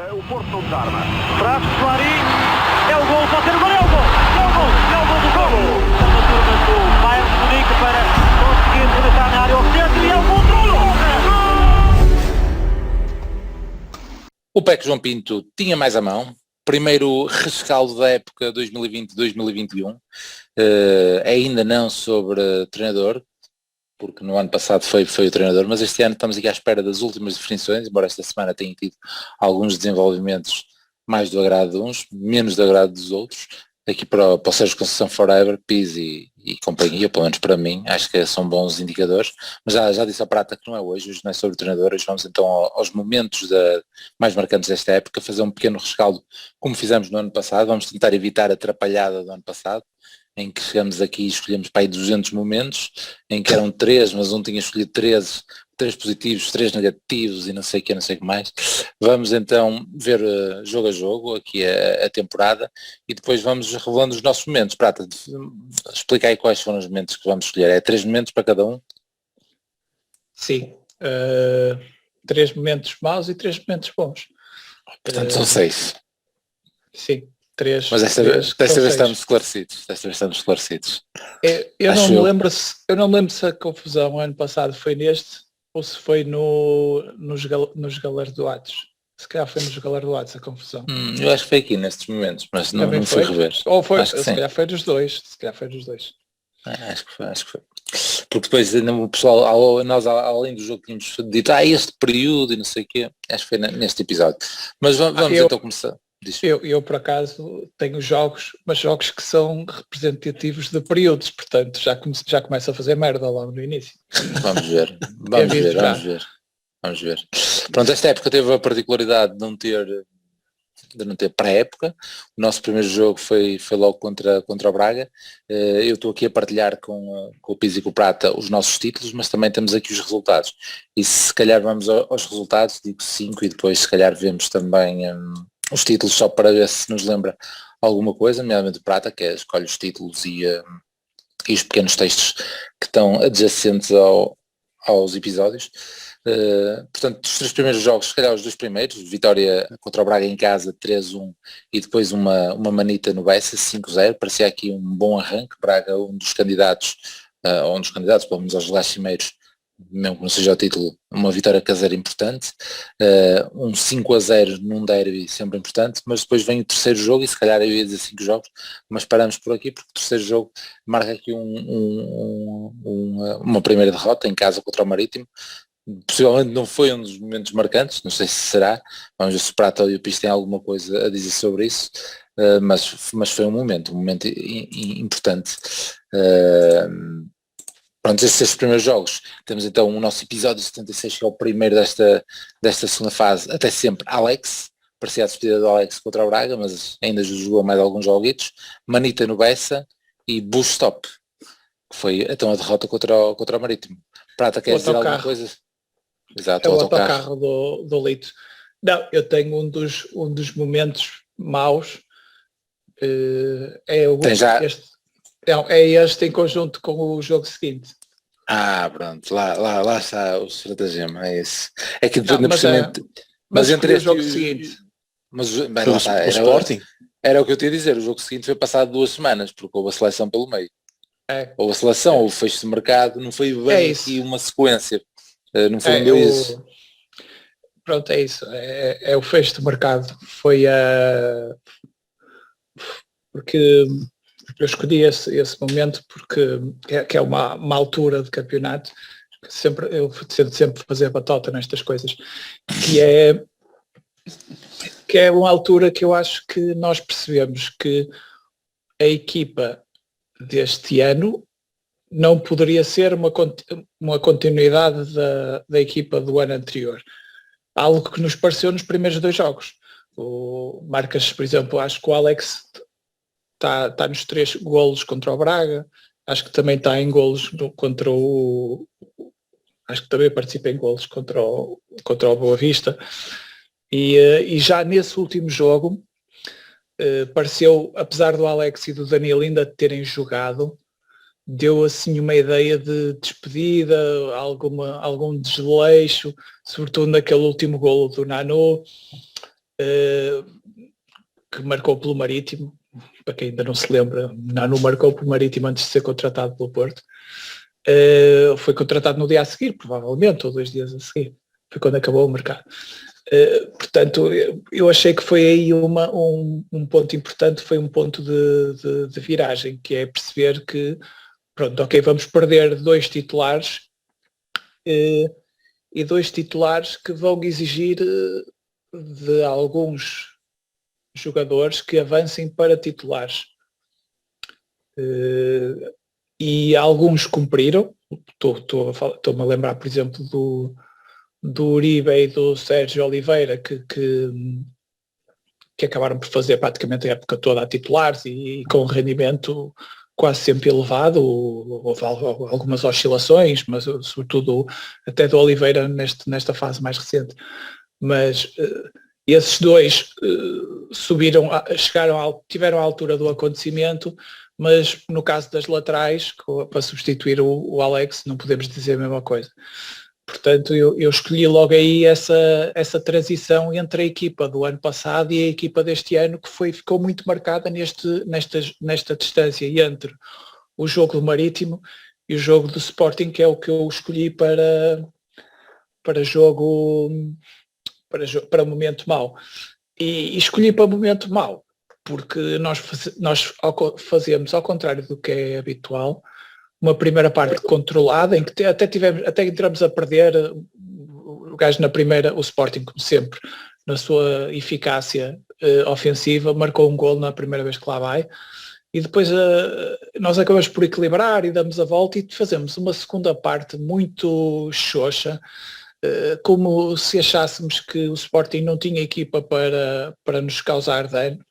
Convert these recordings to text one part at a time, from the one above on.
O Porto não desarma. Traz Clarim, é o gol, pode ser o gol, é o gol, é o gol, é o gol do gol. Está na turma do Bayern de Munique para conseguir rematar na área ao centro e é o gol do gol. O PEC João Pinto tinha mais a mão. Primeiro rescaldo da época 2020-2021, ainda não sobre treinador, porque no ano passado foi o treinador, mas este ano estamos aqui à espera das últimas definições, embora esta semana tenha tido alguns desenvolvimentos mais do agrado de uns, menos do agrado dos outros. Aqui para o Sérgio Conceição Forever, Pizzi e companhia, pelo menos para mim, acho que são bons indicadores, mas já disse ao Prata que não é hoje não é sobre o treinador, hoje vamos então aos momentos mais marcantes desta época, fazer um pequeno rescaldo como fizemos no ano passado, vamos tentar evitar a atrapalhada do ano passado, em que chegamos aqui e escolhemos para aí 200 momentos, em que eram 3, mas um tinha escolhido 3 positivos, 3 negativos e não sei o que mais. Vamos então ver jogo a jogo aqui a temporada e depois vamos revelando os nossos momentos. Prata, explica aí quais foram os momentos que vamos escolher. É 3 momentos para cada um? Sim, 3 momentos maus e 3 momentos bons. Portanto são 6. Sim. 3, mas desta vez estamos esclarecidos. Eu não me lembro se a confusão ano passado foi neste ou se foi nos galardoados. Se calhar foi nos galardoados a confusão. Eu acho que foi aqui nestes momentos, mas não fui rever. Ou foi, acho que se calhar foi dos dois. Acho que foi. Porque depois o pessoal, nós além do jogo tínhamos dito, este período e não sei o quê, acho que foi neste episódio. Mas vamos então começar. Eu por acaso tenho jogos, mas jogos que são representativos de períodos, portanto já começa a fazer merda logo no início. Vamos ver. Pronto, esta época teve a particularidade de não ter pré-época. O nosso primeiro jogo foi logo contra o Braga. Eu estou aqui a partilhar com o Pizzi e com o Prata os nossos títulos, mas também temos aqui os resultados. E se calhar vamos aos resultados, digo 5 e depois se calhar vemos também os títulos só para ver se nos lembra alguma coisa, nomeadamente o Prata, que escolhe os títulos e os pequenos textos que estão adjacentes aos episódios. Portanto, os 3 primeiros jogos, se calhar os 2 primeiros, vitória contra o Braga em casa 3-1 e depois uma manita no Bessa 5-0, parecia aqui um bom arranque. Braga um dos candidatos, pelo menos aos lugares cimeiros, mesmo que não seja o título, uma vitória caseira importante, um 5-0 num derby sempre importante, mas depois vem o terceiro jogo e se calhar eu ia dizer 5 jogos, mas paramos por aqui porque o terceiro jogo marca aqui uma primeira derrota em casa contra o Marítimo. Possivelmente não foi um dos momentos marcantes, não sei se será, vamos ver se o Prata e o Pis têm alguma coisa a dizer sobre isso, mas foi um momento importante. Pronto, esses 6 primeiros jogos, temos então o nosso episódio 76, que é o primeiro desta segunda fase, até sempre Alex, parecia a despedida do Alex contra o Braga, mas ainda jogou mais alguns joguitos, Manita no Bessa e Bush Stop, que foi então a derrota contra o Marítimo. Prata, quer dizer alguma coisa? Exato, é o autocarro do Lito. Não, eu tenho um dos momentos maus, é este em conjunto com o jogo seguinte. Pronto, lá está o estratagema, é esse. É que mas entre o jogo seguinte. Mas lá está, era o que eu te ia dizer, o jogo seguinte foi passado 2 semanas, porque houve a seleção pelo meio. Ou a seleção, ou o fecho de mercado, não foi bem aqui uma sequência. Não foi isso. Pronto, é isso. É o fecho de mercado. Foi porque eu escolhi esse momento porque é uma altura de campeonato que eu tento sempre fazer batota nestas coisas, que é uma altura que eu acho que nós percebemos que a equipa deste ano não poderia ser uma continuidade da equipa do ano anterior. Algo que nos pareceu nos primeiros 2 jogos. Marcas, por exemplo, acho que o Alex está nos 3 golos contra o Braga, acho que também está em golos contra o... Acho que também participa em golos contra o Boa Vista. E já nesse último jogo, pareceu, apesar do Alex e do Danilo ainda terem jogado, deu assim uma ideia de despedida, algum desleixo, sobretudo naquele último golo do Nano. que marcou pelo Marítimo, para quem ainda não se lembra, não marcou pelo Marítimo antes de ser contratado pelo Porto. Foi contratado no dia a seguir, provavelmente, ou 2 dias a seguir. Foi quando acabou o mercado. Portanto, eu achei que foi aí um ponto importante, foi um ponto de viragem, que é perceber que, pronto, ok, vamos perder 2 titulares, e 2 titulares que vão exigir de alguns jogadores que avancem para titulares. E alguns cumpriram. Estou-me a lembrar, por exemplo, do Uribe e do Sérgio Oliveira, que acabaram por fazer praticamente a época toda a titulares e com rendimento quase sempre elevado. Houve algumas oscilações, mas sobretudo até do Oliveira nesta fase mais recente. Mas esses 2 tiveram a altura do acontecimento, mas no caso das laterais, para substituir o Alex, não podemos dizer a mesma coisa. Portanto, eu escolhi logo aí essa transição entre a equipa do ano passado e a equipa deste ano, que ficou muito marcada nesta distância entre o jogo do Marítimo e o jogo do Sporting, que é o que eu escolhi para momento mau. E escolhi para momento mau, porque nós fazemos, ao contrário do que é habitual, uma primeira parte controlada, em que até entramos a perder. O gajo na primeira, o Sporting, como sempre, na sua eficácia ofensiva, marcou um golo na primeira vez que lá vai, e depois nós acabamos por equilibrar e damos a volta e fazemos uma segunda parte muito xoxa, como se achássemos que o Sporting não tinha equipa para nos causar dano.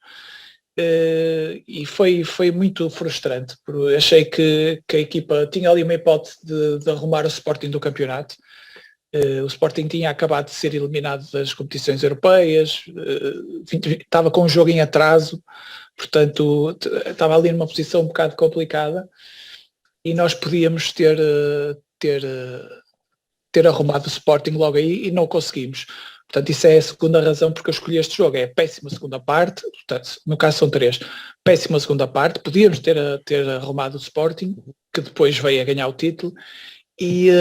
E foi muito frustrante, porque achei que a equipa tinha ali uma hipótese de arrumar o Sporting do campeonato. O Sporting tinha acabado de ser eliminado das competições europeias, estava com um jogo em atraso, portanto estava ali numa posição um bocado complicada, e nós podíamos ter arrumado o Sporting logo aí e não conseguimos. Portanto, isso é a segunda razão porque eu escolhi este jogo. É a péssima segunda parte, portanto, no caso são 3. Péssima segunda parte, podíamos ter arrumado o Sporting, que depois veio a ganhar o título, e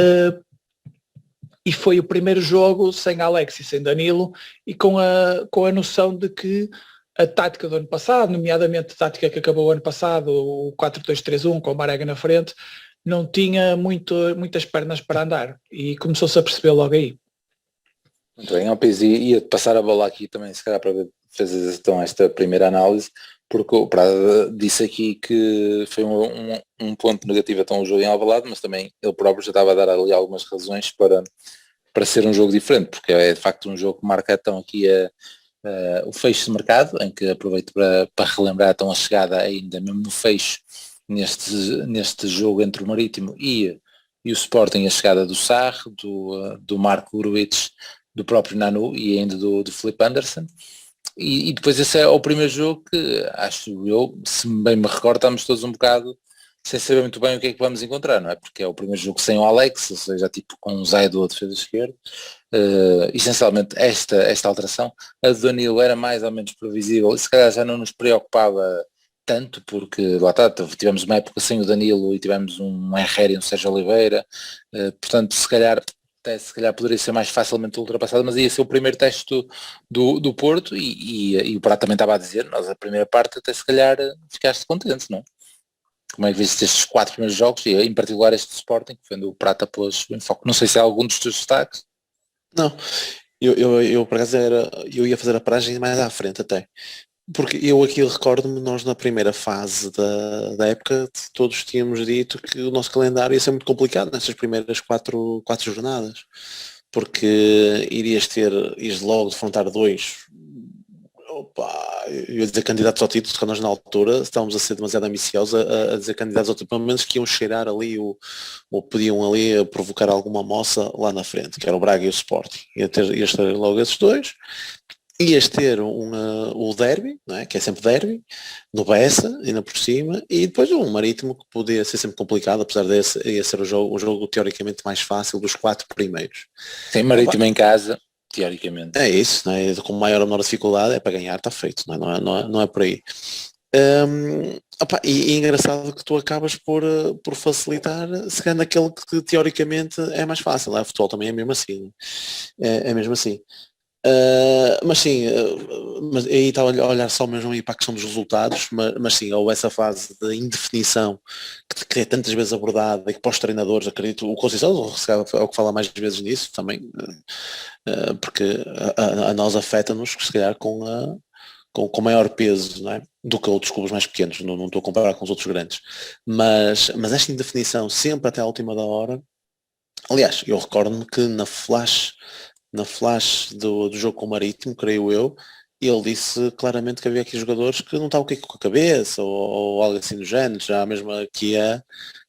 foi o primeiro jogo sem Alex e sem Danilo, e com a noção de que a tática do ano passado, nomeadamente a tática que acabou o ano passado, o 4-2-3-1, com o Marega na frente, não tinha muitas pernas para andar, e começou-se a perceber logo aí. Muito bem, Alpes, ia passar a bola aqui também, se calhar, para fazer então esta primeira análise, porque o Prada disse aqui que foi um ponto negativo então o jogo em Alvalade, mas também ele próprio já estava a dar ali algumas razões para ser um jogo diferente, porque é de facto um jogo que marca então aqui o fecho de mercado, em que aproveito para relembrar então a chegada ainda mesmo no fecho, neste jogo entre o Marítimo e o Sporting, a chegada do Sarr, do Marco Gruitch, do próprio Nanu e ainda do Filipe Anderson, e depois esse é o primeiro jogo que, acho eu, se bem me recordo, estamos todos um bocado sem saber muito bem o que é que vamos encontrar, não é? Porque é o primeiro jogo sem o Alex, ou seja, tipo com o Zaido a defesa esquerda. Essencialmente esta alteração, a do Danilo era mais ou menos previsível e se calhar já não nos preocupava tanto, porque lá está, tivemos uma época sem o Danilo e tivemos um Herrera e um Sérgio Oliveira, portanto se calhar poderia ser mais facilmente ultrapassado, mas ia ser o primeiro teste do Porto e o Prato também estava a dizer, nós a primeira parte até se calhar ficaste contente, não? Como é que viste estes 4 primeiros jogos e em particular este Sporting, que foi onde o Prata pôs o enfoque? Não sei se há algum dos teus destaques. Não, eu por acaso eu ia fazer a paragem mais à frente até. Porque eu aqui recordo-me, nós na primeira fase da época todos tínhamos dito que o nosso calendário ia ser muito complicado nessas primeiras quatro jornadas, porque irias logo defrontar 2, eu ia dizer candidatos ao título, que nós na altura estávamos a ser demasiado ambiciosos a dizer candidatos ao título, pelo menos que iam cheirar ali ou podiam ali provocar alguma moça lá na frente, que era o Braga e o Sporting. Ias ter logo esses 2. Ias ter o derby, não é? Que é sempre derby, no Bessa, ainda por cima, e depois um Marítimo que podia ser sempre complicado, apesar desse ia ser o jogo teoricamente mais fácil dos 4 primeiros. Sim, Marítimo em casa. teoricamente. É isso, não é? Com maior ou menor dificuldade é para ganhar, está feito, não é por aí. E é engraçado que tu acabas por facilitar, se calhar naquele que teoricamente é mais fácil. O futebol também é mesmo assim. É mesmo assim. Mas sim, mas aí está a olhar só mesmo aí para a questão dos resultados, mas sim, houve essa fase de indefinição que é tantas vezes abordada e que para os treinadores, acredito, o Conceição é o que fala mais vezes nisso também, porque a nós afeta-nos, se calhar, com maior peso, não é? Do que outros clubes mais pequenos, não estou a comparar com os outros grandes, mas esta indefinição sempre até à última da hora. Aliás, eu recordo-me que na flash do jogo com o Marítimo, creio eu, ele disse claramente que havia aqui jogadores que não estavam com a cabeça ou algo assim do género, já mesmo aqui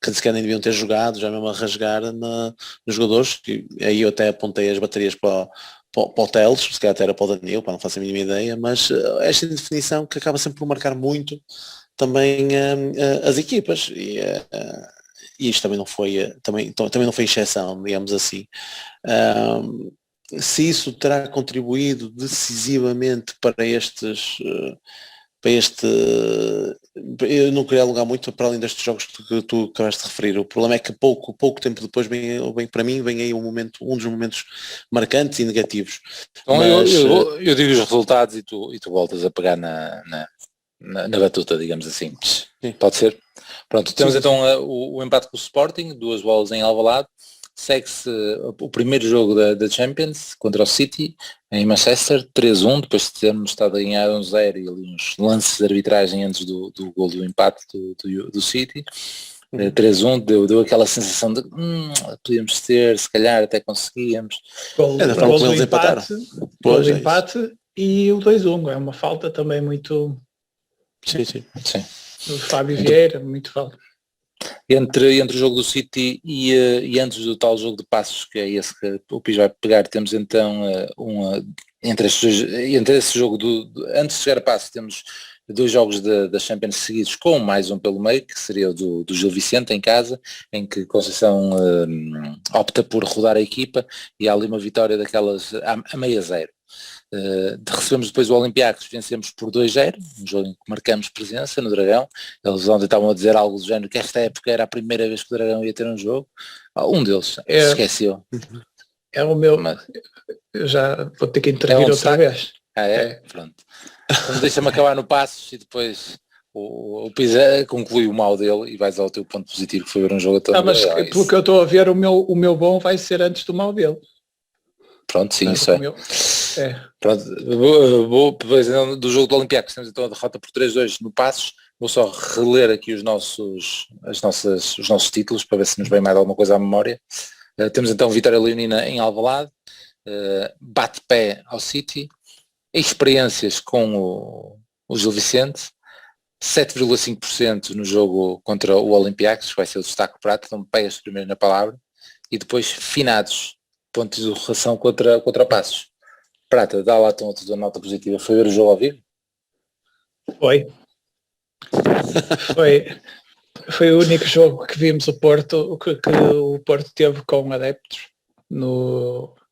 que sequer nem deviam ter jogado, já mesmo a rasgar nos jogadores, e aí eu até apontei as baterias para o Teles, se calhar até era para o Danilo, para não fazer a mínima ideia, mas esta definição que acaba sempre por marcar muito também as equipas, e isto também não foi, também não foi exceção, digamos assim. Se isso terá contribuído decisivamente para eu não queria alugar muito para além destes jogos que tu acabaste de referir. O problema é que pouco tempo depois para mim vem aí um dos momentos marcantes e negativos. Então mas, eu digo os resultados e tu voltas a pegar na batuta, digamos assim. Sim. Pode ser? Pronto, temos Sim. então o empate com o Sporting, 2 bolas em Alvalade. Segue-se o primeiro jogo da Champions contra o City em Manchester, 3-1, depois de termos estado a ganhar 1-0 e ali uns lances de arbitragem antes do gol do empate do City. 3-1 deu aquela sensação de podíamos ter, se calhar até conseguíamos. Gol do empate e o 2-1, é uma falta também muito sim. do Fábio Vieira, muito falta. Entre o jogo do City e antes do tal jogo de Passos, que é esse que o Pires vai pegar, temos então entre esse jogo antes de chegar a Passos, temos 2 jogos da Champions seguidos, com mais um pelo meio, que seria o do Gil Vicente em casa, em que Conceição opta por rodar a equipa, e há ali uma vitória daquelas a 0-0. Recebemos depois o Olympiacos, vencemos por 2-0, um jogo em que marcamos presença no Dragão. Eles ontem estavam a dizer algo do género que esta época era a primeira vez que o Dragão ia ter um jogo. Um deles se esqueceu. É o meu, mas eu já vou ter que intervir outra vez. Pronto. Então deixa-me acabar no Passos e depois o Pisa conclui o mal dele e vais ao teu ponto positivo, que foi ver um jogo todo. Mas pelo que eu estou a ver, o meu bom vai ser antes do mal dele. Pronto, sim, isso é. Pronto, vou depois do jogo do Olympiacos, temos então a derrota por 3-2 no Passos. Vou só reler aqui os nossos títulos para ver se nos vem mais alguma coisa à memória. Temos então Vitória Leonina em Alvalade, bate-pé ao City, experiências com o Gil Vicente, 7,5% no jogo contra o Olympiacos, que vai ser o destaque prato, então pegas primeiro na palavra, e depois finados, pontos de relação contra Passos. Prata, dá lá então a tua nota positiva. Foi ver o jogo ao vivo? Foi o único jogo que vimos o Porto, que o Porto teve com adeptos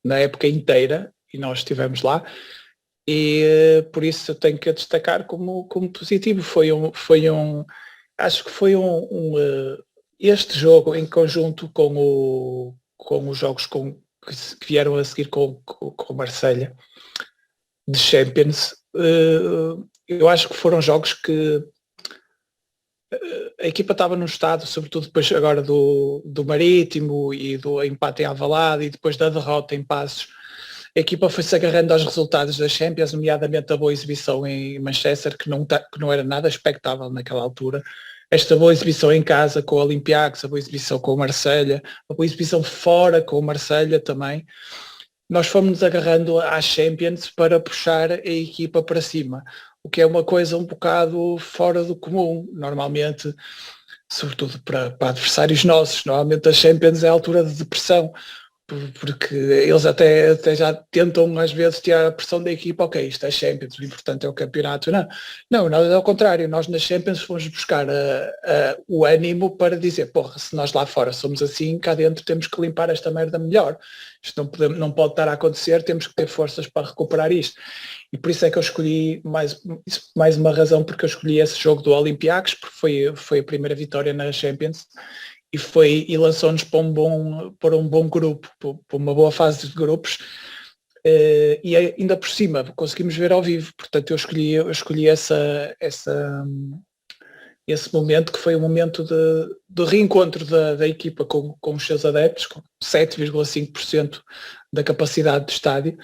na época inteira, e nós estivemos lá, e por isso eu tenho que destacar como positivo. Acho que foi este jogo em conjunto com os jogos que vieram a seguir com o Marselha de Champions, eu acho que foram jogos que a equipa estava num estado, sobretudo depois agora do Marítimo e do empate em Alvalade e depois da derrota em Passos, a equipa foi-se agarrando aos resultados da Champions, nomeadamente a boa exibição em Manchester, que não era nada expectável naquela altura. Esta boa exibição em casa com o Olympiacos, a boa exibição com o Marselha, a boa exibição fora com o Marselha também. Nós fomos agarrando às Champions para puxar a equipa para cima, o que é uma coisa um bocado fora do comum. Normalmente, sobretudo para adversários nossos, normalmente a Champions é a altura de depressão. porque eles até já tentam às vezes tirar a pressão da equipa, ok, isto é Champions, o importante é o campeonato. Não, nada ao contrário, nós nas Champions fomos buscar o ânimo para dizer, porra, se nós lá fora somos assim, cá dentro temos que limpar esta merda melhor. Isto não pode estar a acontecer, temos que ter forças para recuperar isto. E por isso é que eu escolhi mais uma razão, porque eu escolhi esse jogo do Olympiacos, porque foi a primeira vitória na Champions, e lançou-nos para um bom grupo, para uma boa fase de grupos, e ainda por cima conseguimos ver ao vivo. Portanto, eu escolhi esse momento, que foi um momento de reencontro da equipa com os seus adeptos, com 7,5% da capacidade do estádio.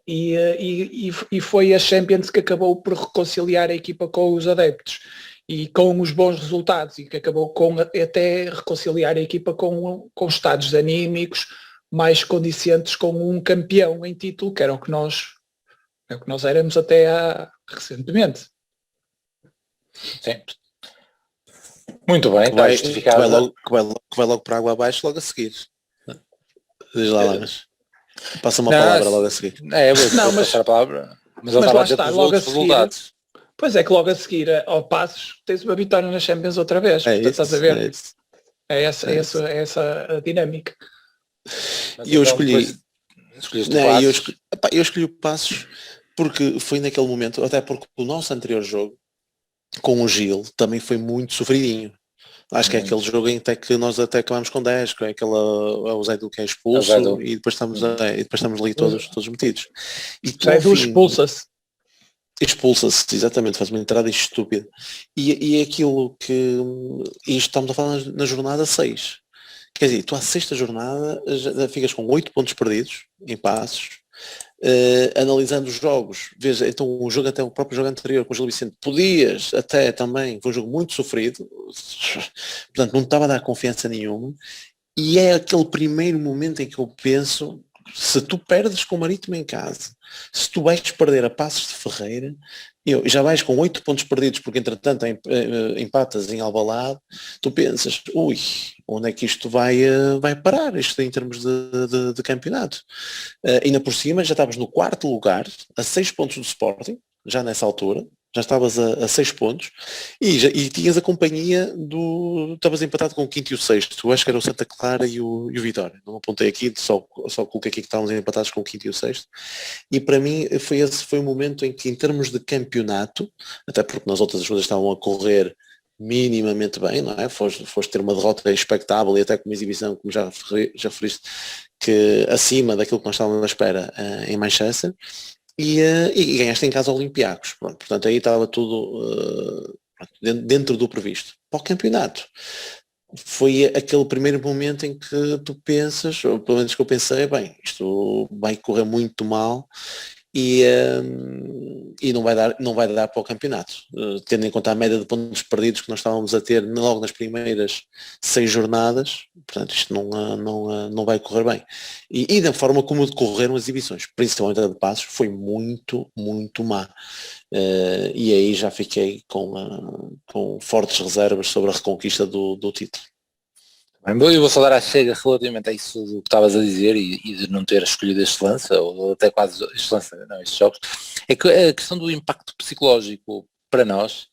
E foi a Champions que acabou por reconciliar a equipa com os adeptos e com os bons resultados, e que acabou com até reconciliar a equipa com estados anímicos mais condicentes com um campeão em título, que era o que nós éramos até recentemente. Sim. Muito bem, está justificado. Que vai logo para a água abaixo logo a seguir. Diz lá, mas passa uma palavra logo a seguir. Vou passar a palavra. Mas ele estava a dizer para os outros resultados. Pois é, que logo a seguir ao Passos tens uma vitória na Champions outra vez. Portanto, estás a ver? É essa a dinâmica. E eu escolhi eu escolhi o Passos porque foi naquele momento, até porque o nosso anterior jogo com o Gil também foi muito sofridinho. Acho que é aquele jogo em que nós até acabamos com 10, que é o Zé do que é expulso, e depois estamos ali todos metidos. E Zé do expulsa-se, exatamente, faz uma entrada estúpida. E é aquilo que... Isto estamos a falar na jornada 6. Quer dizer, tu à sexta jornada já ficas com 8 pontos perdidos em Passos. Analisando os jogos, veja, então o próprio jogo anterior com o Gil Vicente, podias até também, foi um jogo muito sofrido, portanto não estava a dar confiança nenhuma, e é aquele primeiro momento em que eu penso, se tu perdes com o Marítimo em casa, se tu vais perder a Passos de Ferreira, já vais com 8 pontos perdidos, porque entretanto empatas em Alvalade, tu pensas, onde é que isto vai parar, isto em termos de campeonato? Ainda por cima já estavas no 4º lugar, a 6 pontos do Sporting, já nessa altura, já estavas a 6 pontos, e tinhas a companhia estavas empatado com o 5º e o 6º, eu acho que era o Santa Clara e o Vitória, não apontei aqui, só coloquei aqui que estávamos empatados com o 5º e o 6º, e para mim foi o momento em que, em termos de campeonato, até porque nas outras ajudas estavam a correr minimamente bem, não é? Foste ter uma derrota expectável e até com uma exibição, como já referiste, que acima daquilo que nós estávamos à espera em Manchester, e ganhaste em casa Olympiacos. Pronto, portanto aí estava tudo dentro do previsto. Para o campeonato foi aquele primeiro momento em que tu pensas, ou pelo menos que eu pensei, bem, isto vai correr muito mal e não vai dar para o campeonato, tendo em conta a média de pontos perdidos que nós estávamos a ter logo nas primeiras 6 jornadas, portanto isto não vai correr bem. E da forma como decorreram as exibições, principalmente a de Passos, foi muito, muito má. E aí já fiquei com fortes reservas sobre a reconquista do título. Eu vou só dar à chega relativamente a isso do que estavas a dizer e de não ter escolhido este lance, ou até quase estes jogos, é que a questão do impacto psicológico para nós,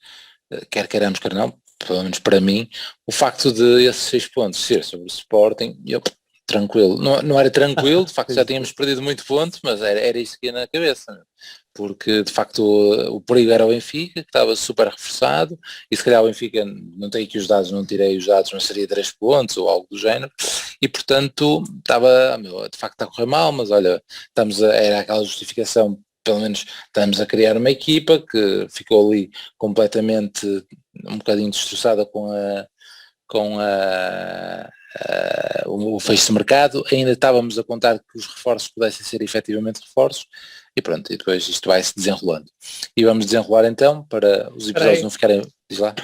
quer queiramos, quer não, pelo menos para mim, o facto de esses 6 pontos ser sobre o Sporting, eu tranquilo, não era tranquilo, de facto já tínhamos perdido muito ponto, mas era isso que ia na cabeça, porque de facto o perigo era o Benfica, que estava super reforçado, e se calhar o Benfica, não tenho aqui os dados, não tirei os dados, mas seria 3 pontos ou algo do género, e portanto estava, de facto está a correr mal, mas olha, era aquela justificação, pelo menos estamos a criar uma equipa que ficou ali completamente um bocadinho destroçada com o fecho de mercado, ainda estávamos a contar que os reforços pudessem ser efetivamente reforços, e pronto, e depois isto vai se desenrolando. E vamos desenrolar então, para os episódios não ficarem... Diz lá.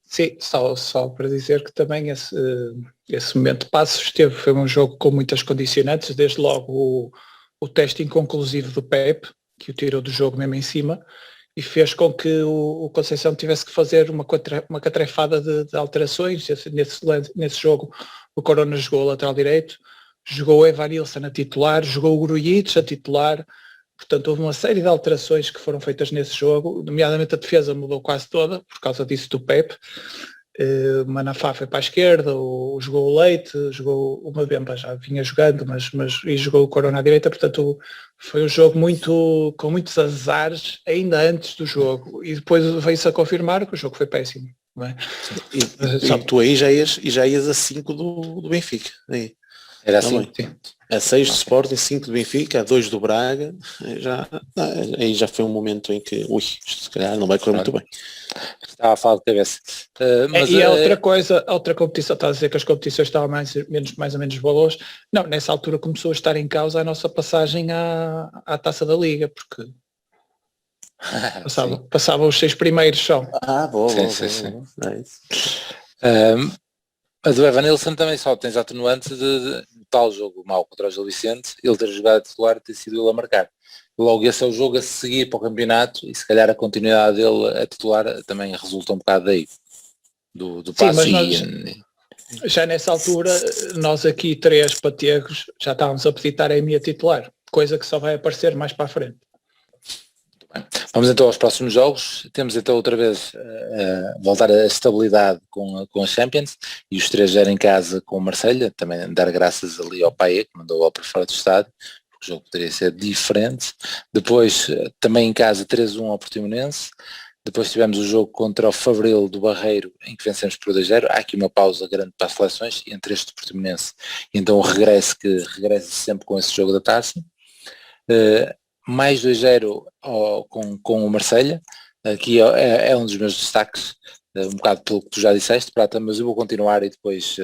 Sim, só para dizer que também esse momento de Passos foi um jogo com muitas condicionantes, desde logo o teste inconclusivo do Pep, que o tirou do jogo mesmo em cima, e fez com que o Conceição tivesse que fazer uma catrefada de alterações. Nesse jogo o Corona jogou lateral direito, jogou o Evanilson a titular, jogou o Grujic a titular, portanto houve uma série de alterações que foram feitas nesse jogo, nomeadamente a defesa mudou quase toda, por causa disso do Pep. O Manafá foi para a esquerda, jogou o Leite, jogou o Mbemba, já vinha jogando, e jogou o Corona à direita, portanto foi um jogo com muitos azares ainda antes do jogo, e depois veio-se a confirmar que o jogo foi péssimo. Não é? E tu aí já ias a 5 do Benfica. Aí. Era assim. A 6 do Sporting, 5 do Benfica, a 2 do Braga, aí já foi um momento em que, se calhar não vai correr muito bem. Estava a falar de cabeça. Outra competição, está a dizer que as competições estavam mais ou menos boas. Não, nessa altura começou a estar em causa a nossa passagem à Taça da Liga, porque passava os 6 primeiros só. Boa. É isso. A do Evanilson também só tens atenuantes de tal jogo mau contra o Gil Vicente, ele ter jogado a titular e ter sido ele a marcar. Logo esse é o jogo a seguir para o campeonato e se calhar a continuidade dele a titular também resulta um bocado daí. Do passo. Já nessa altura, nós aqui 3 pategos já estávamos a pedir Taremi a titular, coisa que só vai aparecer mais para a frente. Vamos então aos próximos jogos. Temos então outra vez voltar à estabilidade com a Champions e os 3 em casa com o Marselha, também dar graças ali ao Paê que mandou a para fora do estádio, porque o jogo poderia ser diferente. Depois também em casa 3-1 ao Portimonense. Depois tivemos o jogo contra o Fabril do Barreiro, em que vencemos por 2-0. Há aqui uma pausa grande para as seleções, entre este Portimonense e então o regresso que regressa sempre com esse jogo da taça. Mais 2-0 com o Marselha, aqui é um dos meus destaques, um bocado pelo que tu já disseste, Prata, mas eu vou continuar e depois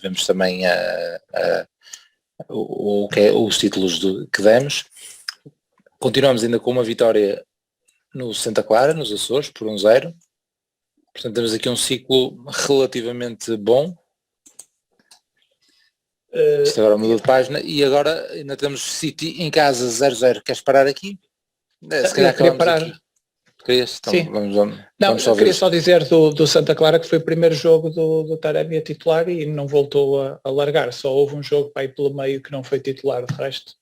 vemos também os títulos que demos. Continuamos ainda com uma vitória no Santa Clara, nos Açores, por 1-0, portanto temos aqui um ciclo relativamente bom. Isto agora mudou de página e agora ainda temos City em casa 0-0. Queres parar aqui? Se calhar queria parar. Aqui. Querias? Então, sim. Vamos eu queria só dizer do Santa Clara que foi o primeiro jogo do Taremi a titular e não voltou a largar. Só houve um jogo para ir pelo meio que não foi titular, de resto.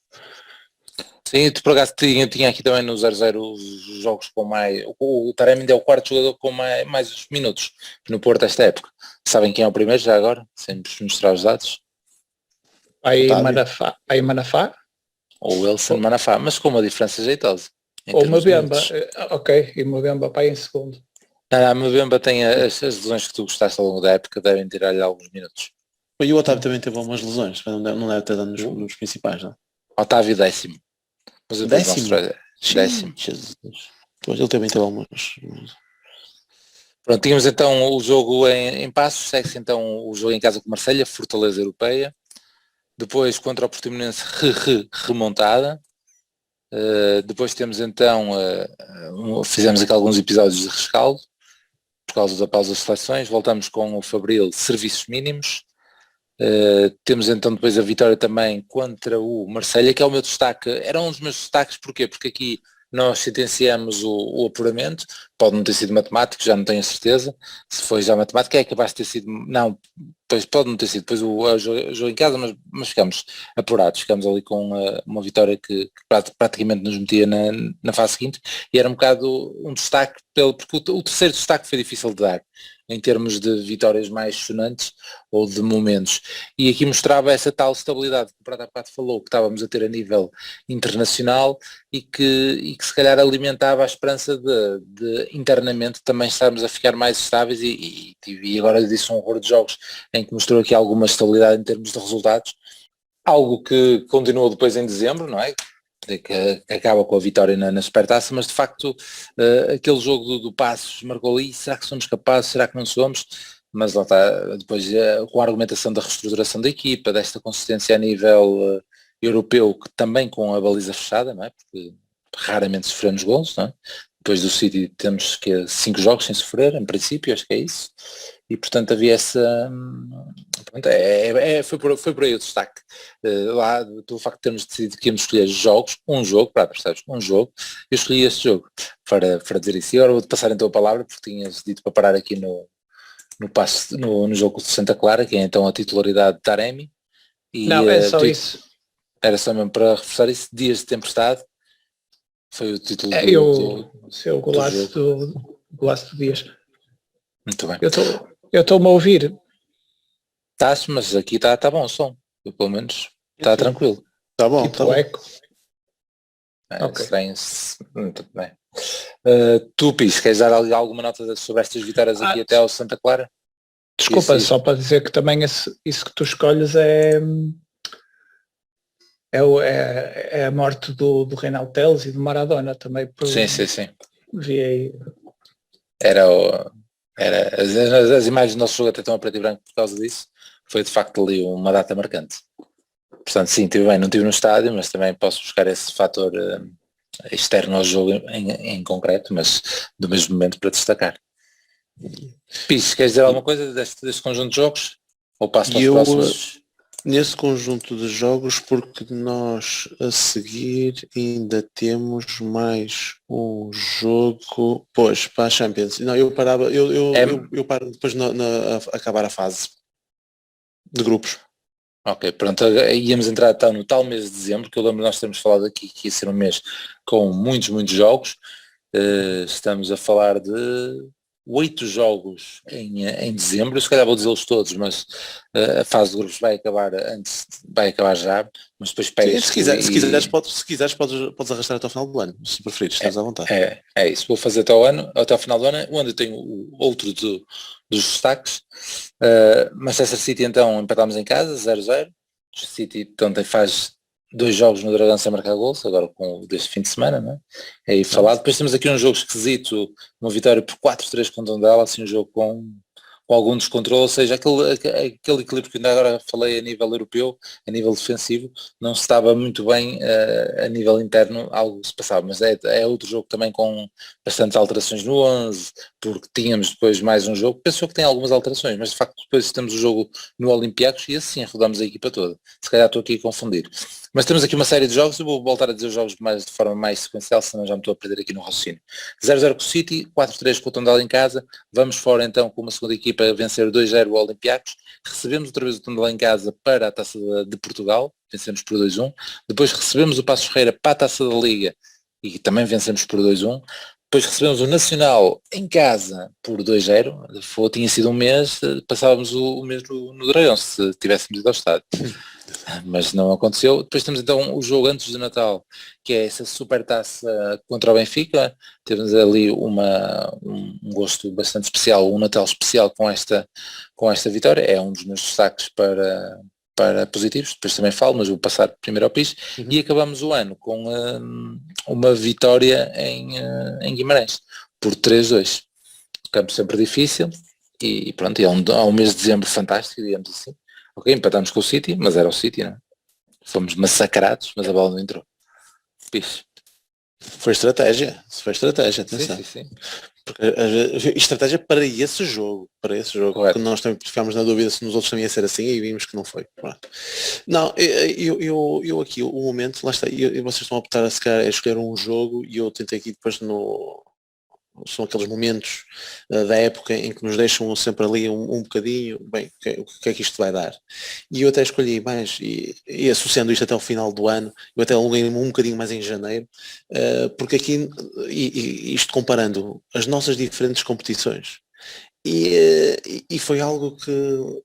Sim, tu por acaso tinha aqui também no 0-0 os jogos com mais... O Taremi é o quarto jogador com mais minutos no Porto esta época. Sabem quem é o primeiro já agora? Sempre mostrar os dados. Aí Manafá. Ou Wilson Manafá, mas com uma diferença jeitosa. Ou Mbemba, ok, e Mbemba para aí em segundo. Não, Mbemba tem as lesões que tu gostaste ao longo da época, devem tirar-lhe alguns minutos. E o Otávio também teve algumas lesões, mas não deve ter dado nos principais, não? Otávio 10º. Mas eu 10º? 10º. Pois ele também teve algumas. Pronto, tínhamos então o jogo em Passos, segue-se então o jogo em casa com Marselha, Fortaleza Europeia. Depois contra o Portimonense remontada. Depois temos então, fizemos aqui alguns episódios de rescaldo, por causa da pausa das seleções, voltamos com o Fabril serviços mínimos. Temos então depois a vitória também contra o Marselha, que é o meu destaque, era um dos meus destaques, porquê? Porque aqui nós sentenciamos o apuramento, pode não ter sido matemático, já não tenho a certeza, se foi já matemático é capaz de ter sido, não, pois pode não ter sido, depois o jogo em casa, mas ficamos apurados, ficamos ali com uma vitória que praticamente nos metia na fase seguinte, e era um bocado um destaque, porque o terceiro destaque foi difícil de dar, em termos de vitórias mais sonantes ou de momentos. E aqui mostrava essa tal estabilidade que o Prata há bocado falou, que estávamos a ter a nível internacional e que se calhar alimentava a esperança de internamente também estarmos a ficar mais estáveis e agora disse um horror de jogos em que mostrou aqui alguma estabilidade em termos de resultados, algo que continuou depois em dezembro, não é? Que acaba com a vitória na Supertaça, mas de facto aquele jogo do Passos marcou ali, será que somos capazes, será que não somos? Mas lá está, depois com a argumentação da reestruturação da equipa, desta consistência a nível europeu, que também com a baliza fechada, não é? Porque raramente sofremos gols, não é? Depois do City temos 5 jogos sem sofrer, em princípio, acho que é isso. E portanto havia essa... Pronto, foi por aí o destaque. Lá, pelo facto de termos decidido que íamos escolher jogos, um jogo, percebes? Um jogo, eu escolhi este jogo para dizer isso. E agora vou-te passar então a palavra, porque tinhas dito para parar aqui no jogo de Santa Clara, que é então a titularidade de Taremi. E, Não, é só isso. Era só mesmo para reforçar isso. Dias de Tempestade foi o título O seu do golaço jogo. do Dias. Muito bem. Eu estou-me a ouvir. Estás, mas aqui está bom o som. Eu, pelo menos está tranquilo. Está bom, Tipo está bom. eco. Ok. Estranho-se. Muito bem. Tu, Pis, queres dar alguma nota sobre estas vitórias aqui até ao Santa Clara? Desculpa, só para dizer que também isso que tu escolhes é a morte do Reinaldo Teles e do Maradona também. Sim. Vi aí. As imagens do nosso jogo até estão a preto e branco por causa disso. Foi de facto ali uma data marcante. Portanto, sim, não estive no estádio, mas também posso buscar esse fator externo ao jogo em concreto, mas do mesmo momento para destacar. Pis, queres dizer alguma coisa deste conjunto de jogos? Ou passo para os próximos? Nesse conjunto de jogos, porque nós a seguir ainda temos mais um jogo, pois, para a Champions. Não, eu parava, eu paro depois acabar a fase de grupos. Ok, pronto, íamos entrar então no tal mês de dezembro, que eu lembro nós termos falado aqui que ia ser um mês com muitos jogos. Estamos a falar de 8 jogos em dezembro, se calhar vou dizê-los todos, mas a fase de grupos vai acabar já, mas depois pegas. Se quiseres podes arrastar até ao final do ano, se preferires, estás à vontade. É isso, vou fazer até ao final do ano, onde eu tenho o outro dos destaques. Manchester City então empatámos em casa, 0-0. City então faz 2 jogos no Dragão sem marcar gols, agora com deste fim de semana, não é? É aí falado. Depois temos aqui um jogo esquisito, uma vitória por 4-3 contra o Dundee, assim um jogo com algum descontrole, ou seja, aquele equilíbrio que ainda agora falei a nível europeu, a nível defensivo, não se estava muito bem a nível interno, algo se passava, mas é outro jogo também com bastantes alterações no 11, porque tínhamos depois mais um jogo, penso que tem algumas alterações, mas de facto depois temos o jogo no Olympiacos e assim rodamos a equipa toda. Se calhar estou aqui a confundir. Mas temos aqui uma série de jogos, eu vou voltar a dizer os jogos de forma mais sequencial, senão já me estou a perder aqui no raciocínio. 0-0 com o City, 4-3 com o Tondela em casa, vamos fora então com uma segunda equipa a vencer 2-0 o Olympiacos, recebemos outra vez o Tondela em casa para a Taça de Portugal, vencemos por 2-1, depois recebemos o Passos Ferreira para a Taça da Liga e também vencemos por 2-1, depois recebemos o Nacional em casa por 2-0, tinha sido um mês, passávamos o mês no Dragão, se tivéssemos ido ao estádio. Mas não aconteceu. Depois temos então o jogo antes do Natal, que é essa super taça contra o Benfica. Temos ali um gosto bastante especial, um Natal especial com esta vitória. É um dos meus destaques para positivos. Depois também falo, mas vou passar primeiro ao PIS. E acabamos o ano com uma vitória em Guimarães por 3-2. Campo sempre difícil e pronto, é um mês de dezembro fantástico, digamos assim. Ok, empatámos com o City, mas era o City, não é? Fomos massacrados, mas a bola não entrou. Pixe. Foi estratégia, atenção. Sim. Porque, estratégia para esse jogo. Porque nós também ficámos na dúvida se nos outros também ia ser assim e vimos que não foi. Pronto. Não, eu aqui, o momento, lá está, e vocês estão a optar a escolher um jogo e eu tentei aqui depois são aqueles momentos da época em que nos deixam sempre ali um bocadinho, bem, o que é que isto vai dar? E eu até escolhi mais, e associando isto até ao final do ano, eu até aluguei-me um bocadinho mais em janeiro, porque aqui, isto comparando as nossas diferentes competições, e foi algo que,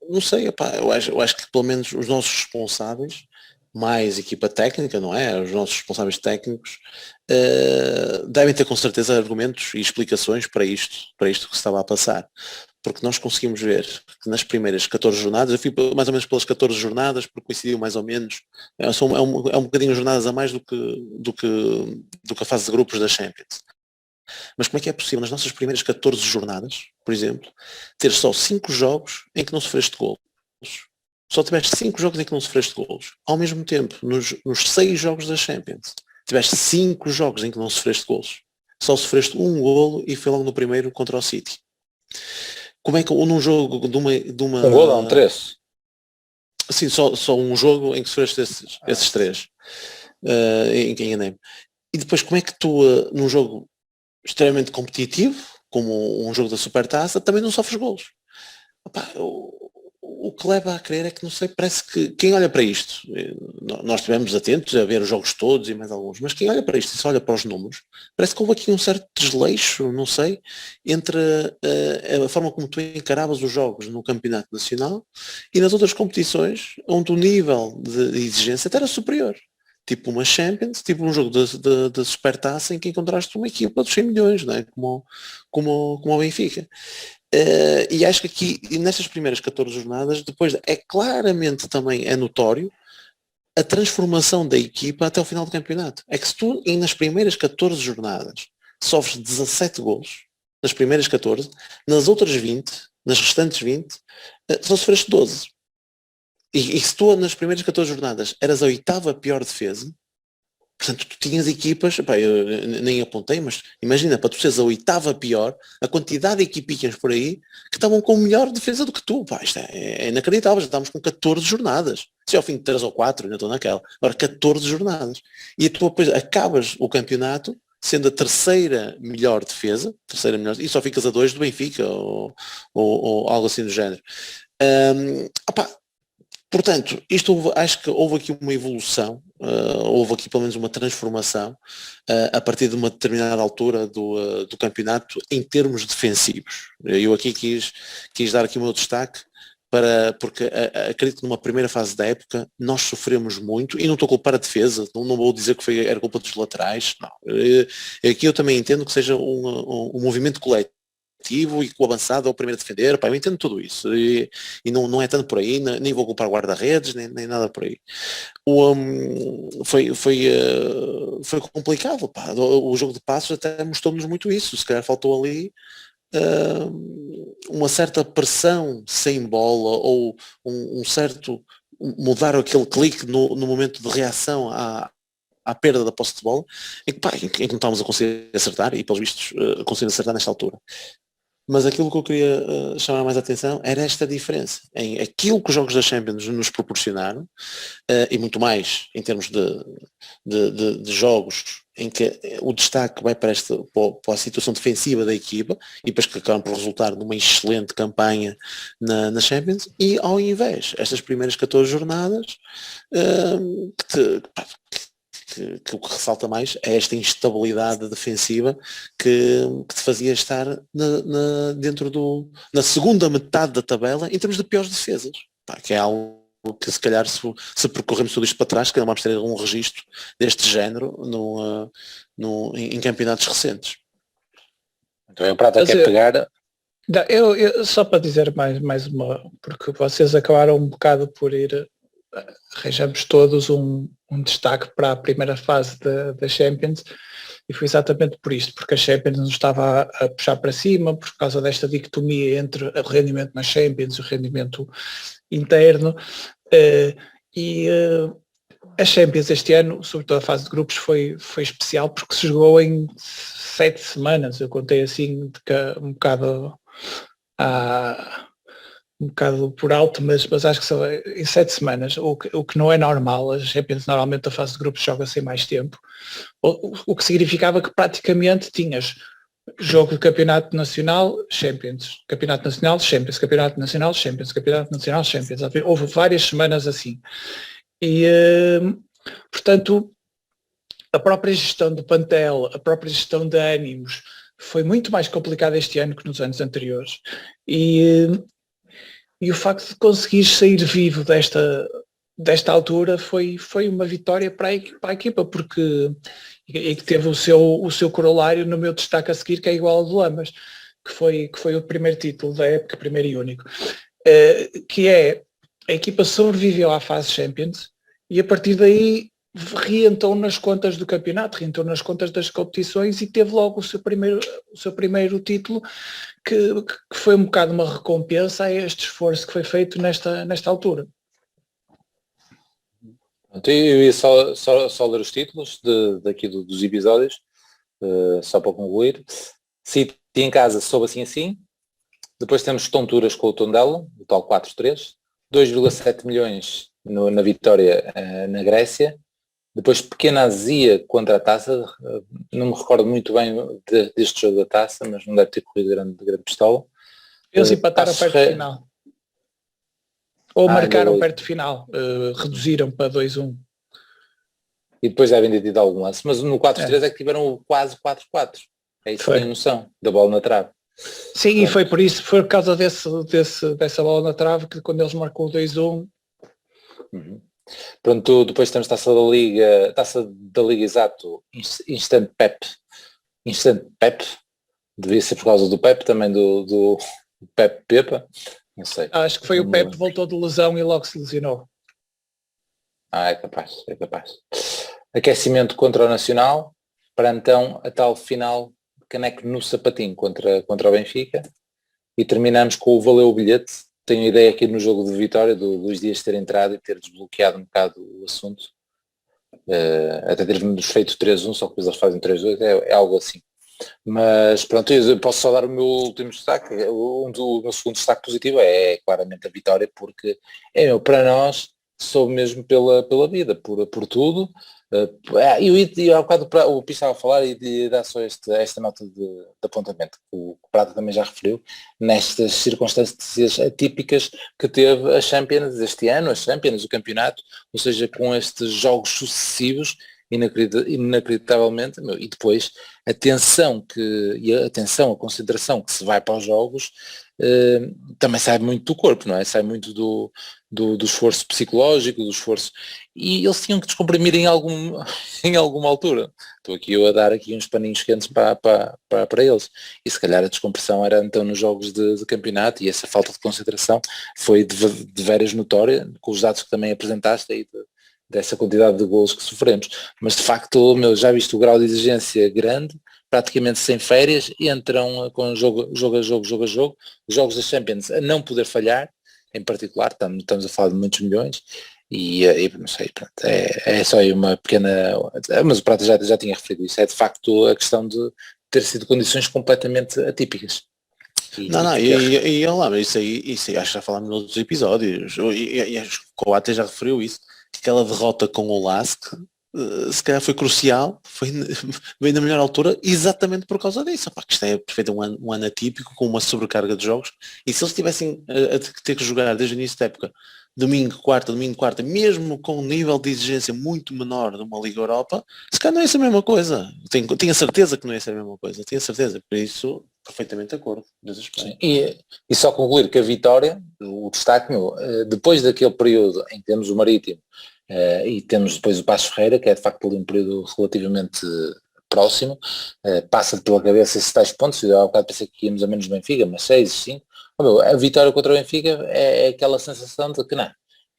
não sei, eu acho que pelo menos os nossos responsáveis, mais equipa técnica, não é? Os nossos responsáveis técnicos devem ter com certeza argumentos e explicações para isto que se estava a passar. Porque nós conseguimos ver que nas primeiras 14 jornadas, eu fui mais ou menos pelas 14 jornadas, porque coincidiu mais ou menos, é um bocadinho jornadas a mais do que a fase de grupos da Champions. Mas como é que é possível nas nossas primeiras 14 jornadas, por exemplo, ter só 5 jogos em que não sofreste golos? Só tiveste 5 jogos em que não sofreste golos. Ao mesmo tempo, nos 6 jogos da Champions, tiveste 5 jogos em que não sofreste golos. Só sofreste um golo e foi logo no primeiro contra o City. Como é que num jogo de uma... Um golo ou um 3? Sim, só um jogo em que sofreste esses 3. Em que enganei-me. E depois como é que tu, num jogo extremamente competitivo, como um jogo da Supertaça, também não sofres golos? o que leva a crer é que, não sei, parece que quem olha para isto, nós estivemos atentos a ver os jogos todos e mais alguns, mas quem olha para isto e só olha para os números, parece que houve aqui um certo desleixo, não sei, entre a forma como tu encaravas os jogos no campeonato nacional e nas outras competições, onde o nível de exigência até era superior. Tipo uma Champions, tipo um jogo de Supertaça em que encontraste uma equipa dos 100 milhões, não é? Como o Benfica. E acho que aqui, nestas primeiras 14 jornadas, depois é claramente também é notório a transformação da equipa até o final do campeonato. É que se tu, nas primeiras 14 jornadas, sofres 17 golos, nas primeiras 14, nas outras 20, nas restantes 20, só sofreste 12. E se tu, nas primeiras 14 jornadas, eras a 8ª pior defesa, portanto, tu tinhas equipas, pá, eu nem apontei, mas imagina, para tu seres a 8ª pior, a quantidade de equipinhas por aí que estavam com melhor defesa do que tu, pá, isto é inacreditável, já estávamos com 14 jornadas, se ao fim de 3 ou 4, ainda estou naquela, agora 14 jornadas, e tu depois acabas o campeonato sendo a terceira melhor defesa, e só ficas a 2 do Benfica, ou algo assim do género. Portanto, acho que houve aqui uma evolução, houve aqui pelo menos uma transformação a partir de uma determinada altura do campeonato em termos defensivos. Eu aqui quis dar aqui o meu destaque porque acredito que numa primeira fase da época nós sofremos muito, e não estou a culpar a defesa, não vou dizer que era culpa dos laterais, não. Aqui eu também entendo que seja um movimento coletivo e que o avançado é o primeiro a defender, pá, eu entendo tudo isso e não é tanto por aí, nem vou culpar guarda-redes, nem nada por aí. Foi complicado, pá. O jogo de passos até mostrou-nos muito isso, se calhar faltou ali uma certa pressão sem bola, ou um certo mudar aquele clique no momento de reação à perda da posse de bola, em que não estávamos a conseguir acertar, e pelos vistos conseguimos acertar nesta altura. Mas aquilo que eu queria chamar mais a atenção era esta diferença em aquilo que os jogos da Champions nos proporcionaram, e muito mais em termos de jogos em que o destaque vai para a situação defensiva da equipa, e depois que acabam por resultar numa excelente campanha na Champions, e ao invés, estas primeiras 14 jornadas, que o que ressalta mais é esta instabilidade defensiva que te fazia estar na segunda metade da tabela em termos de piores defesas, pá, que é algo que se calhar se percorremos tudo isto para trás, que vamos ter um registro deste género em campeonatos recentes. Então o Prata quer pegar... Eu só para dizer mais uma, porque vocês acabaram um bocado por arranjamos todos um destaque para a primeira fase da Champions, e foi exatamente por isto, porque a Champions nos estava a puxar para cima por causa desta dicotomia entre o rendimento na Champions e o rendimento interno, e a Champions este ano, sobretudo a fase de grupos, foi especial porque se jogou em 7 semanas, eu contei assim um bocado por alto, mas acho que são em 7 semanas, o que não é normal. A Champions, normalmente a fase de grupos joga-se em mais tempo, o que significava que praticamente tinhas jogo de campeonato nacional, Champions, campeonato nacional, Champions, campeonato nacional, Champions, campeonato nacional, Champions. Houve várias semanas assim. E, portanto, a própria gestão do plantel, a própria gestão de ânimos foi muito mais complicada este ano que nos anos anteriores. E o facto de conseguir sair vivo desta altura foi uma vitória para a equipa, porque que teve o seu corolário no meu destaque a seguir, que é igual ao do Lamas, que foi o primeiro título da época, primeiro e único, que é a equipa sobreviveu à fase Champions e a partir daí reentrou nas contas do campeonato, reentrou nas contas das competições e teve logo o seu primeiro título, que foi um bocado uma recompensa a este esforço que foi feito nesta altura. Eu ia só ler os títulos daqui dos episódios, só para concluir. City em casa soube assim. Depois temos tonturas com o Tondela, o tal 4-3, 2,7 milhões na vitória na Grécia. Depois pequena azia contra a Taça, não me recordo muito bem deste jogo da Taça, mas não deve ter corrido grande pistola. Eles empataram a parte final. Ou marcaram ainda perto do final, reduziram para 2-1. E depois devem ter tido algum lance, mas no 4-3 é que tiveram o quase 4-4. É isso que Foi. tem noção, da bola na trave. Sim, e foi por causa dessa bola na trave que quando eles marcou o 2-1. Pronto, depois temos taça da Liga exato, Instant Pep, devia ser por causa do Pep, também do Pep Pepa, não sei. Acho que foi o Pepe, voltou de lesão e logo se lesionou. É capaz. Aquecimento contra o Nacional, para então a tal final caneco no sapatinho contra o Benfica, e terminamos com o valeu o bilhete. Tenho a ideia aqui no jogo de vitória do Luís Dias ter entrado e ter desbloqueado um bocado o assunto, até termos feito 3-1, só que depois eles fazem 3-2, é algo assim. Mas pronto, eu posso só dar o meu último destaque. O meu segundo destaque positivo é claramente a vitória, porque para nós soube mesmo pela vida, por tudo. E há bocado o Pires estava a falar e de dar só esta nota de apontamento, que o Prata também já referiu, nestas circunstâncias atípicas que teve a Champions este ano, a Champions, o campeonato, ou seja, com estes jogos sucessivos, inacreditavelmente, e depois a concentração que se vai para os jogos, também sai muito do corpo, não é? Sai muito do esforço psicológico, do esforço, e eles tinham que descomprimir em alguma altura. Estou aqui eu a dar aqui uns paninhos quentes para eles, e se calhar a descompressão era então nos jogos de campeonato, e essa falta de concentração foi de veras notória, com os dados que também apresentaste aí dessa quantidade de golos que sofremos, mas de facto, já viste o grau de exigência grande, praticamente sem férias, e entram com jogo a jogo, os jogos da Champions a não poder falhar, em particular, estamos a falar de muitos milhões, e não sei, pronto, é só aí uma pequena, mas o Prata já tinha referido isso, é de facto a questão de ter sido condições completamente atípicas. E olha lá, mas isso aí acho que já falámos nos outros episódios, e acho que o Coate já referiu isso, aquela derrota com o Lask, se calhar foi crucial, veio na melhor altura exatamente por causa disso. Que isto é perfeito, um ano atípico, com uma sobrecarga de jogos, e se eles tivessem a ter que jogar desde o início da época, domingo, quarta, mesmo com um nível de exigência muito menor de uma Liga Europa, se calhar não ia ser a mesma coisa. Tinha certeza que não ia ser a mesma coisa, tinha certeza, por isso perfeitamente de acordo. E só concluir que a vitória, o destaque, depois daquele período em que temos o Marítimo, e temos depois o Paços Ferreira, que é de facto ali um período relativamente próximo, passa pela cabeça esses tais pontos, eu há bocado pensei que íamos a menos Benfica, mas 6, 5, a vitória contra o Benfica é aquela sensação de que não,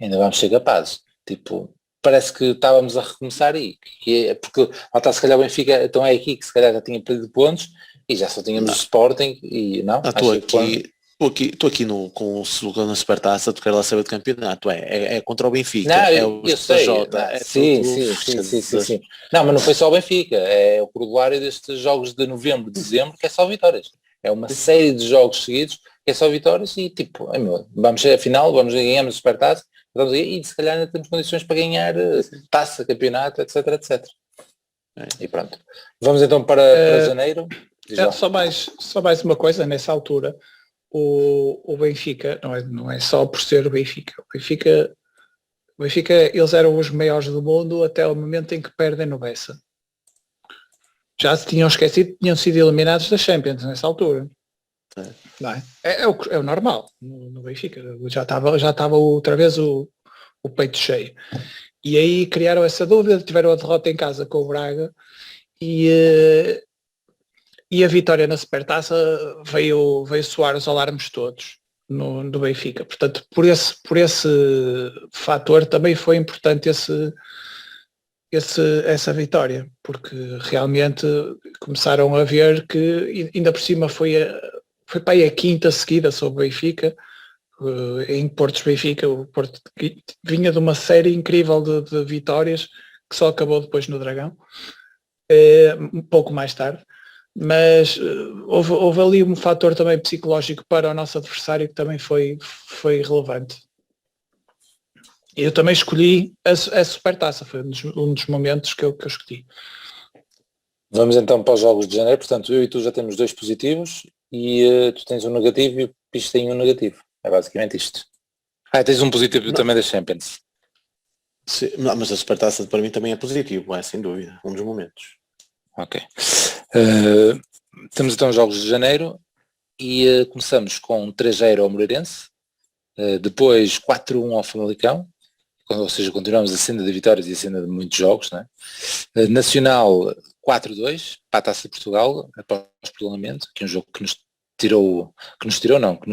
ainda vamos ser capazes, tipo, parece que estávamos a recomeçar porque está se calhar o Benfica, então é aqui que se calhar já tinha perdido pontos, e já só tínhamos o Sporting, e não? Estou aqui com o na Supertaça, tu queres lá saber de campeonato, é contra o Benfica, não, o eu sei, sim. Não, mas não foi só o Benfica, é o corolário destes jogos de novembro, dezembro, que é só vitórias. É uma série de jogos seguidos que é só vitórias e tipo, vamos à final, ganhar a Supertaça, e se calhar ainda temos condições para ganhar taça, campeonato, etc. E pronto. Vamos então para janeiro. Só mais uma coisa, nessa altura, o Benfica, não é só por ser o Benfica. O Benfica, eles eram os maiores do mundo até o momento em que perdem no Bessa. Já se tinham esquecido, tinham sido eliminados da Champions nessa altura. Não é? É o normal no Benfica. Já estava outra vez o peito cheio. E aí criaram essa dúvida, tiveram a derrota em casa com o Braga e a vitória na Supertaça veio soar os alarmes todos no Benfica. Portanto, por esse fator também foi importante essa vitória, porque realmente começaram a ver que ainda por cima foi para aí a quinta seguida sobre o Benfica, em Portos Benfica. O Porto vinha de uma série incrível de vitórias que só acabou depois no Dragão, um pouco mais tarde, mas houve ali um fator também psicológico para o nosso adversário que também foi relevante. Eu também escolhi a Supertaça, foi um dos momentos que eu escolhi. Vamos então para os jogos de janeiro, portanto eu e tu já temos 2 positivos e tu tens um negativo e o Pires tem um negativo, é basicamente isto. Tens um positivo também da Champions. Sim, não, mas a Supertaça para mim também é positivo, sem dúvida, um dos momentos. Ok. Temos então os jogos de janeiro e começamos com 3-0 ao Moreirense, depois 4-1 ao Famalicão, ou seja, continuamos a senda de vitórias e a senda de muitos jogos, né? Nacional 4-2 para a Taça de Portugal, após prolongamento, que é um jogo que nos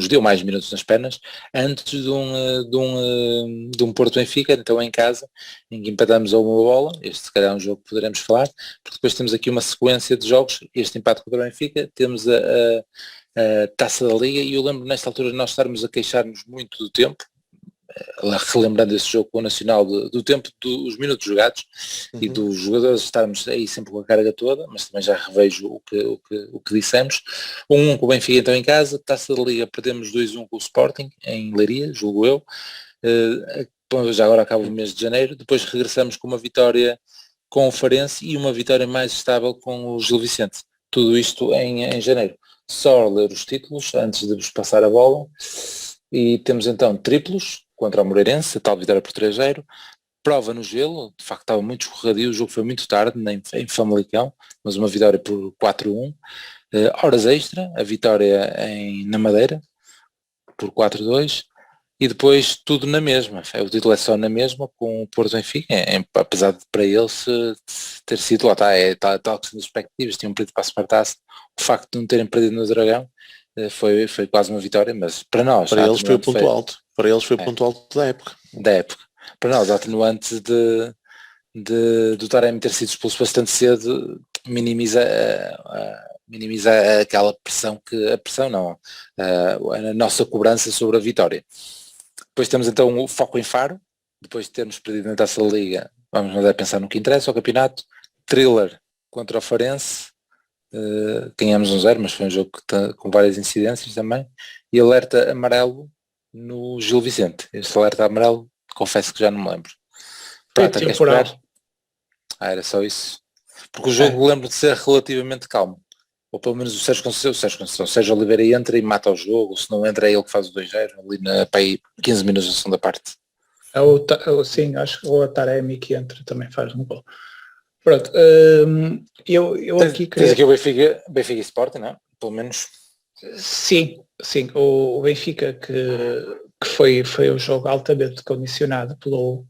deu mais minutos nas pernas, antes de um Porto Benfica, então em casa, em que empatamos a uma bola. Este se calhar é um jogo que poderemos falar, porque depois temos aqui uma sequência de jogos, este empate contra o Benfica, temos a Taça da Liga, e eu lembro nesta altura de nós estarmos a queixar-nos muito do tempo, relembrando esse jogo com o Nacional, do tempo dos minutos jogados e dos jogadores estarmos aí sempre com a carga toda, mas também já revejo o que dissemos. 1-1 com o Benfica então em casa, Taça da Liga perdemos 2-1 com o Sporting em Leiria, julgo eu. Já agora acaba o mês de janeiro, depois regressamos com uma vitória com o Farense e uma vitória mais estável com o Gil Vicente. Tudo isto em janeiro. Só ler os títulos antes de vos passar a bola. E temos então triplos contra o Moreirense, a tal vitória por 3-0, prova no gelo, de facto estava muito escorregadio, o jogo foi muito tarde, em Famalicão, mas uma vitória por 4-1, horas extra, a vitória na Madeira, por 4-2, e depois tudo na mesma, o título é só na mesma, com o Porto Benfica, apesar de para ele ter sido, lá está, tal questão das expectativas, tinham perdido para a Supertaça, o facto de não terem perdido no Dragão, foi quase uma vitória, mas para nós... Para eles foi o ponto alto. Para eles foi o ponto alto da época. Para nós, a atenuante do Taremi ter sido expulso bastante cedo minimiza aquela pressão a nossa cobrança sobre a vitória. Depois temos então o foco em Faro, depois de termos perdido na Taça da Liga, vamos mandar pensar no que interessa, o campeonato. Thriller contra o Farense, ganhamos 1-0, mas foi um jogo com várias incidências também, e alerta amarelo no Gil Vicente. Este alerta amarelo, confesso que já não me lembro. Prata, quer esperar? Era só isso. Porque o jogo lembro de ser relativamente calmo. Ou pelo menos o Sérgio Oliveira entra e mata o jogo, se não entra é ele que faz o 2-0, ali para aí 15 minutos da segunda parte. Sim, acho que o Taremi que entra também faz um gol. Pronto, eu aqui queria... Tens aqui o Benfica e Sporting, não é? Pelo menos... Sim, o Benfica que foi o jogo altamente condicionado pelo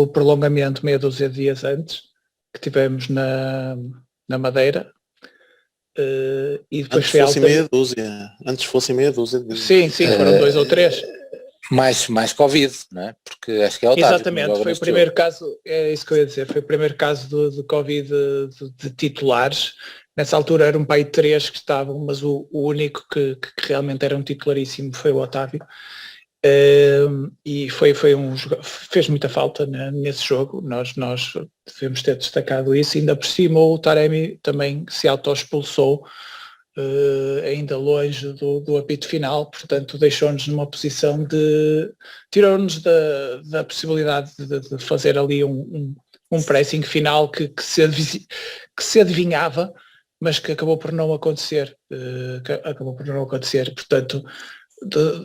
prolongamento meia dúzia de dias antes, que tivemos na Madeira, e depois foi altamente... Antes fosse meia dúzia. Sim, foram 2 ou 3. Mais Covid, não é? Porque acho que é Otávio. Exatamente, foi o primeiro caso, é isso que eu ia dizer, foi o primeiro caso de Covid de titulares. Nessa altura eram pai 3 que estavam, mas o único que realmente era um titularíssimo foi o Otávio. E fez muita falta nesse jogo, nós devemos ter destacado isso, ainda por cima o Taremi também se auto-expulsou, ainda longe do apito final, portanto deixou-nos numa posição tirou-nos da possibilidade de fazer ali um pressing final que se adivinhava, mas que acabou por não acontecer, portanto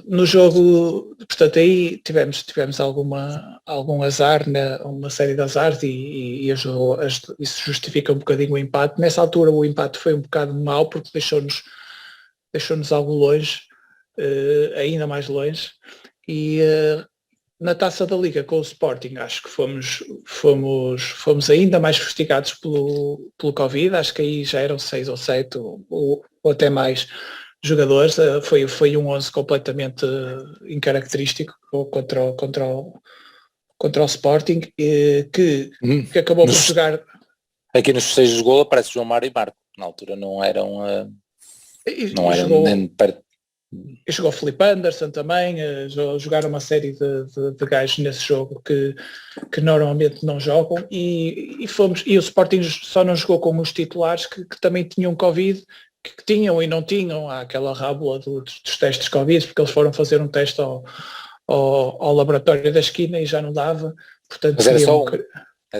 no jogo, portanto aí tivemos algum azar, uma série de azares e isso justifica um bocadinho o empate. Nessa altura o empate foi um bocado mau porque deixou-nos algo longe, ainda mais longe, e na Taça da Liga com o Sporting acho que fomos ainda mais fustigados pelo Covid, acho que aí já eram 6 ou 7 ou até mais jogadores, foi um 11 completamente incaracterístico contra o Sporting, que acabou por jogar... Aqui nos festejos de gol aparece João Mário e Marco, na altura não eram nem perto. E jogou Felipe Anderson também, jogaram uma série de gajos nesse jogo que normalmente não jogam, e o Sporting só não jogou com os titulares que também tinham Covid, que tinham e não tinham aquela rábula dos testes Covid, porque eles foram fazer um teste ao laboratório da esquina e já não dava, portanto... Mas era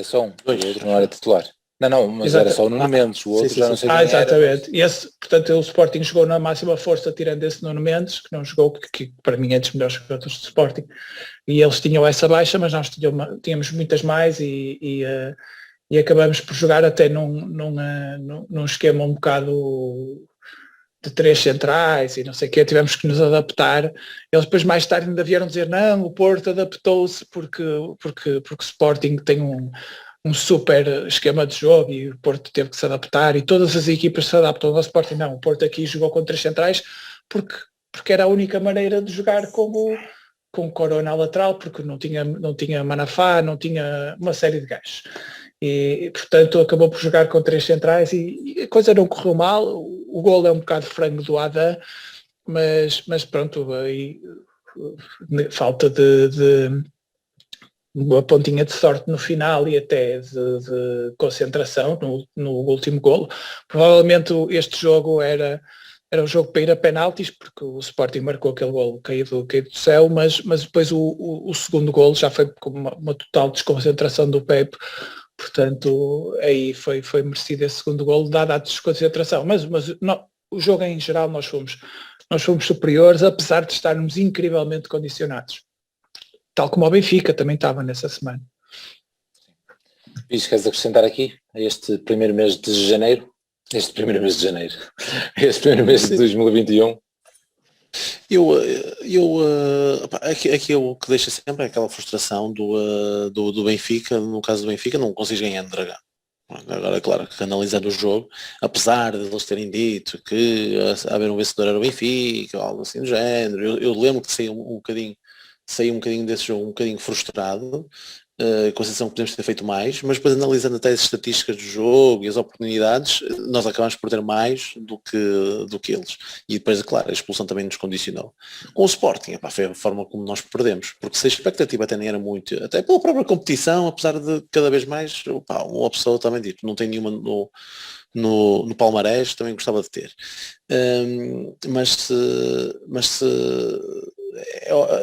só um, o outro não era titular. Não, mas era só o Nuno Mendes, o outro já não sei quem exatamente. era. Portanto, o Sporting jogou na máxima força, tirando esse Nuno Mendes, que não jogou, que para mim é dos melhores jogadores do Sporting, e eles tinham essa baixa, mas nós tínhamos muitas mais e acabamos por jogar até num esquema um bocado de 3 centrais e não sei o quê, tivemos que nos adaptar. Eles depois mais tarde ainda vieram dizer, não, o Porto adaptou-se porque o Sporting tem um super esquema de jogo e o Porto teve que se adaptar e todas as equipas se adaptam ao Sporting. Não, o Porto aqui jogou com 3 centrais porque era a única maneira de jogar com o Corona lateral, porque não tinha Manafá, não tinha uma série de gajos. E portanto acabou por jogar com 3 centrais e a coisa não correu mal. O gol é um bocado frango do Adam, mas pronto, aí falta de uma pontinha de sorte no final e até de concentração no último golo. Provavelmente este jogo era um jogo para ir a penaltis, porque o Sporting marcou aquele golo caído do céu, mas depois o segundo golo já foi com uma total desconcentração do Pepe. Portanto, aí foi merecido esse segundo golo, dada a desconcentração. Mas não, o jogo em geral nós fomos superiores, apesar de estarmos incrivelmente condicionados. Tal como o Benfica também estava nessa semana. Luís, queres acrescentar aqui, a este primeiro mês de janeiro? Este primeiro mês de 2021? Aqui o que deixa sempre é aquela frustração do Benfica. No caso do Benfica, não consegues ganhar no Dragão. Agora, claro, que analisando o jogo, apesar de eles terem dito que haver um vencedor era o Benfica, ou algo assim do género, eu lembro que saí um bocadinho desse jogo um bocadinho frustrado, com a sensação que podemos ter feito mais, mas depois analisando até as estatísticas do jogo e as oportunidades, nós acabamos por ter mais do que eles. E depois, claro, a expulsão também nos condicionou. Com o Sporting, foi a forma como nós perdemos, porque se a expectativa até nem era muito, até pela própria competição, apesar de cada vez mais, uma pessoa também dito, não tem nenhuma no palmarés, também gostava de ter.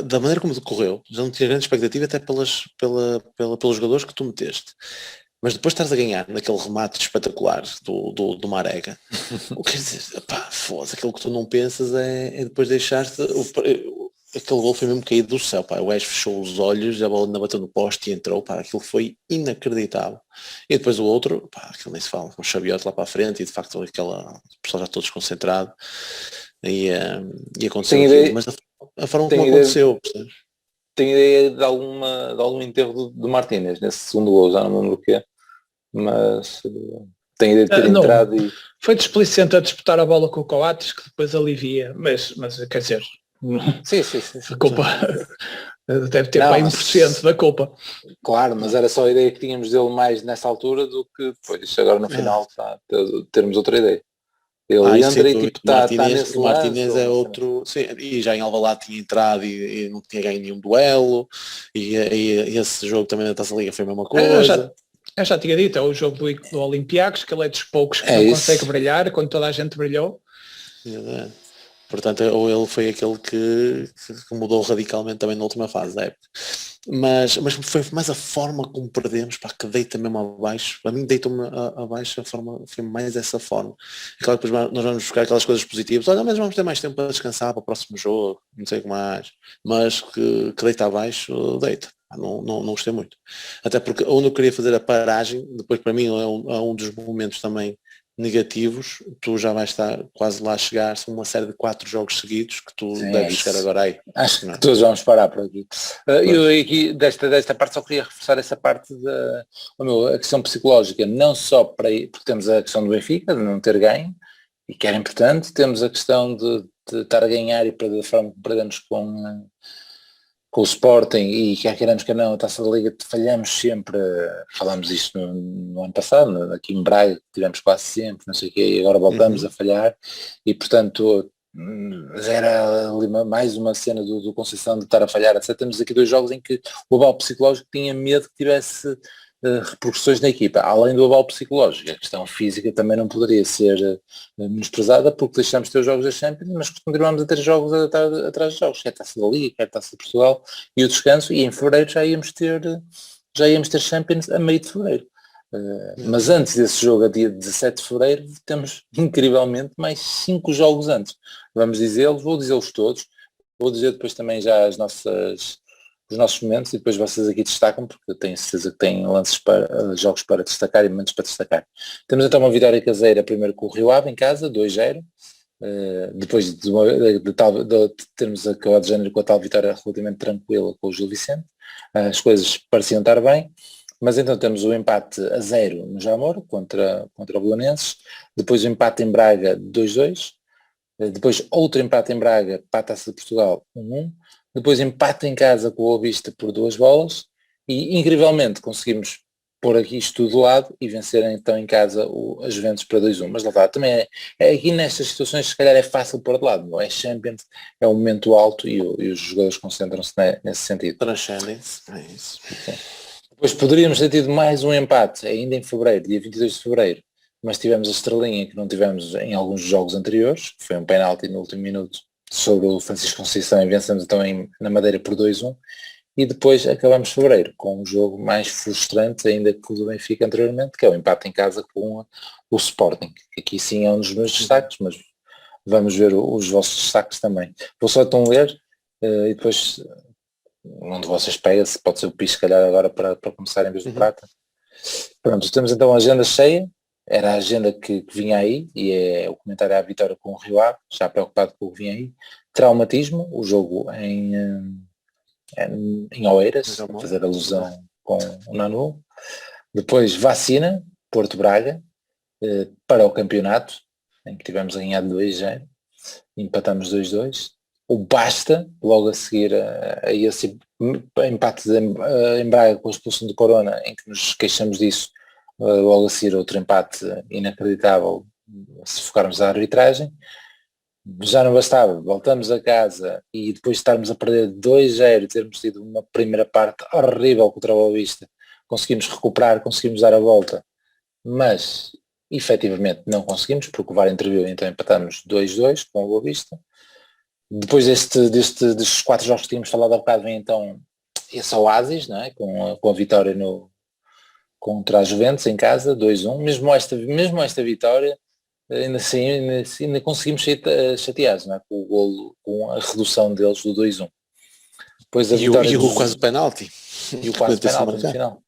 Da maneira como decorreu, já não tinha grande expectativa até pelos jogadores que tu meteste, mas depois estás a ganhar naquele remate espetacular do Marega. Quer dizer, foda-se, aquilo que tu não pensas é depois deixar-te aquele gol foi mesmo caído do céu, o Wes fechou os olhos, a bola ainda bateu no poste e entrou, aquilo foi inacreditável. E depois o outro, aquilo nem se fala, com o Xabiote lá para a frente e de facto o pessoal já todo desconcentrado e aconteceu aquilo, mas a forma como aconteceu, percebes? Tenho ideia de algum enterro do Martínez nesse segundo gol, já não me lembro o quê, mas tenho ideia de ter entrado e... Foi displicente a disputar a bola com o Coates, que depois alivia, mas quer dizer... Sim. A culpa deve ter para 1% da culpa. Claro, mas era só a ideia que tínhamos dele mais nessa altura do que depois, agora no final termos outra ideia. Ele entra e tipo está nesse o Martínez é outro, sim, e já em Alvalade tinha entrado e não tinha ganho nenhum duelo e esse jogo também da Taça Liga foi a mesma coisa. Eu já tinha dito, é o jogo do Olympiacos, que ele é dos poucos que não consegue brilhar quando toda a gente brilhou. Portanto, ou ele foi aquele que mudou radicalmente também na última fase da época. Mas foi mais a forma como perdemos, que deita mesmo abaixo. Para mim deita-me abaixo, a forma foi mais essa forma. E claro que depois nós vamos buscar aquelas coisas positivas. Olha, mas vamos ter mais tempo para descansar para o próximo jogo, não sei o que mais. Mas que deita abaixo, deita. Não gostei muito. Até porque onde eu queria fazer a paragem, depois para mim é um dos momentos também negativos, tu já vais estar quase lá a chegar, são uma série de 4 jogos seguidos que tu deves chegar agora aí. Acho que todos vamos parar por aqui. Eu aqui, desta parte, só queria reforçar essa parte a questão psicológica, não só porque temos a questão do Benfica, de não ter ganho, e que era importante, temos a questão de estar a ganhar e perder da forma que perdemos com o Sporting, e quer queiramos que não, a Taça da Liga falhamos sempre, falámos isto no ano passado, aqui em Braga tivemos quase sempre, não sei o quê, e agora voltamos a falhar, e portanto era ali mais uma cena do Conceição de estar a falhar, etc. Temos aqui 2 jogos em que o abalo psicológico tinha medo que tivesse repercussões na equipa, além do abalo psicológico. A questão física também não poderia ser menosprezada, porque deixamos de ter os jogos da Champions, mas continuamos a ter jogos atrás de jogos, quer a Taça da Liga, quer a Taça de Portugal e o descanso, e em fevereiro já íamos ter Champions a meio de fevereiro. Mas antes desse jogo, a dia 17 de fevereiro, temos incrivelmente mais 5 jogos antes. Vamos dizê-los, vou dizê-los todos, vou dizer depois também já os nossos momentos e depois vocês aqui destacam, porque eu tenho certeza que têm lances para jogos para destacar e momentos para destacar. Temos então uma vitória caseira, primeiro com o Rio Ave em casa, 2-0, depois de termos acabado de janeiro com a tal vitória relativamente tranquila com o Gil Vicente, as coisas pareciam estar bem, mas então temos o empate a 0 no Jamor contra o Belenenses, depois o empate em Braga 2-2, depois outro empate em Braga para a Taça de Portugal 1-1, depois empate em casa com o Boa Vista por 2 bolas e incrivelmente conseguimos pôr aqui isto tudo de lado e vencer então em casa a Juventus para 2-1. Mas lá está, também é aqui nestas situações se calhar é fácil pôr de lado, não é? Champions é um momento alto e os jogadores concentram-se nesse sentido. Transcendem-se, é isso. Sim. Depois poderíamos ter tido mais um empate ainda em fevereiro, dia 22 de fevereiro, mas tivemos a estrelinha que não tivemos em alguns jogos anteriores, que foi um penalti no último minuto sobre o Francisco Conceição e vencemos então na Madeira por 2-1 e depois acabamos fevereiro com um jogo mais frustrante ainda que o do Benfica anteriormente, que é o empate em casa com o Sporting. Aqui sim é um dos meus destaques, mas vamos ver os vossos destaques também. Vou só então ler e depois um de vocês pega, se pode ser o Pis se calhar agora para começar em vez do Prata. Pronto, temos então a agenda cheia. Era a agenda que vinha aí, e é o comentário à vitória com o Rio Ave, já preocupado com o que vinha aí. Traumatismo, o jogo em Oeiras, a fazer alusão com o Nanu. Depois vacina, Porto Braga, para o campeonato, em que tivemos a ganhar 2-0, empatamos 2-2. O Basta, logo a seguir a esse empate em Braga com a expulsão de Corona, em que nos queixamos disso, logo a seguir outro empate inacreditável se focarmos à arbitragem. Já não bastava, voltamos a casa e depois de estarmos a perder 2-0, termos tido uma primeira parte horrível contra o Boa Vista, conseguimos recuperar, conseguimos dar a volta, mas efetivamente não conseguimos porque o VAR interviu, então empatamos 2-2 com o Boa Vista. Depois destes 4 jogos que tínhamos falado há bocado, vem então esse oásis, não é? com a vitória contra a Juventus em casa, 2-1, mesmo esta vitória, ainda conseguimos ser chateados, não é? Com o golo, com a redução deles do 2-1. Depois o quase penalti. E o quase penalti no final.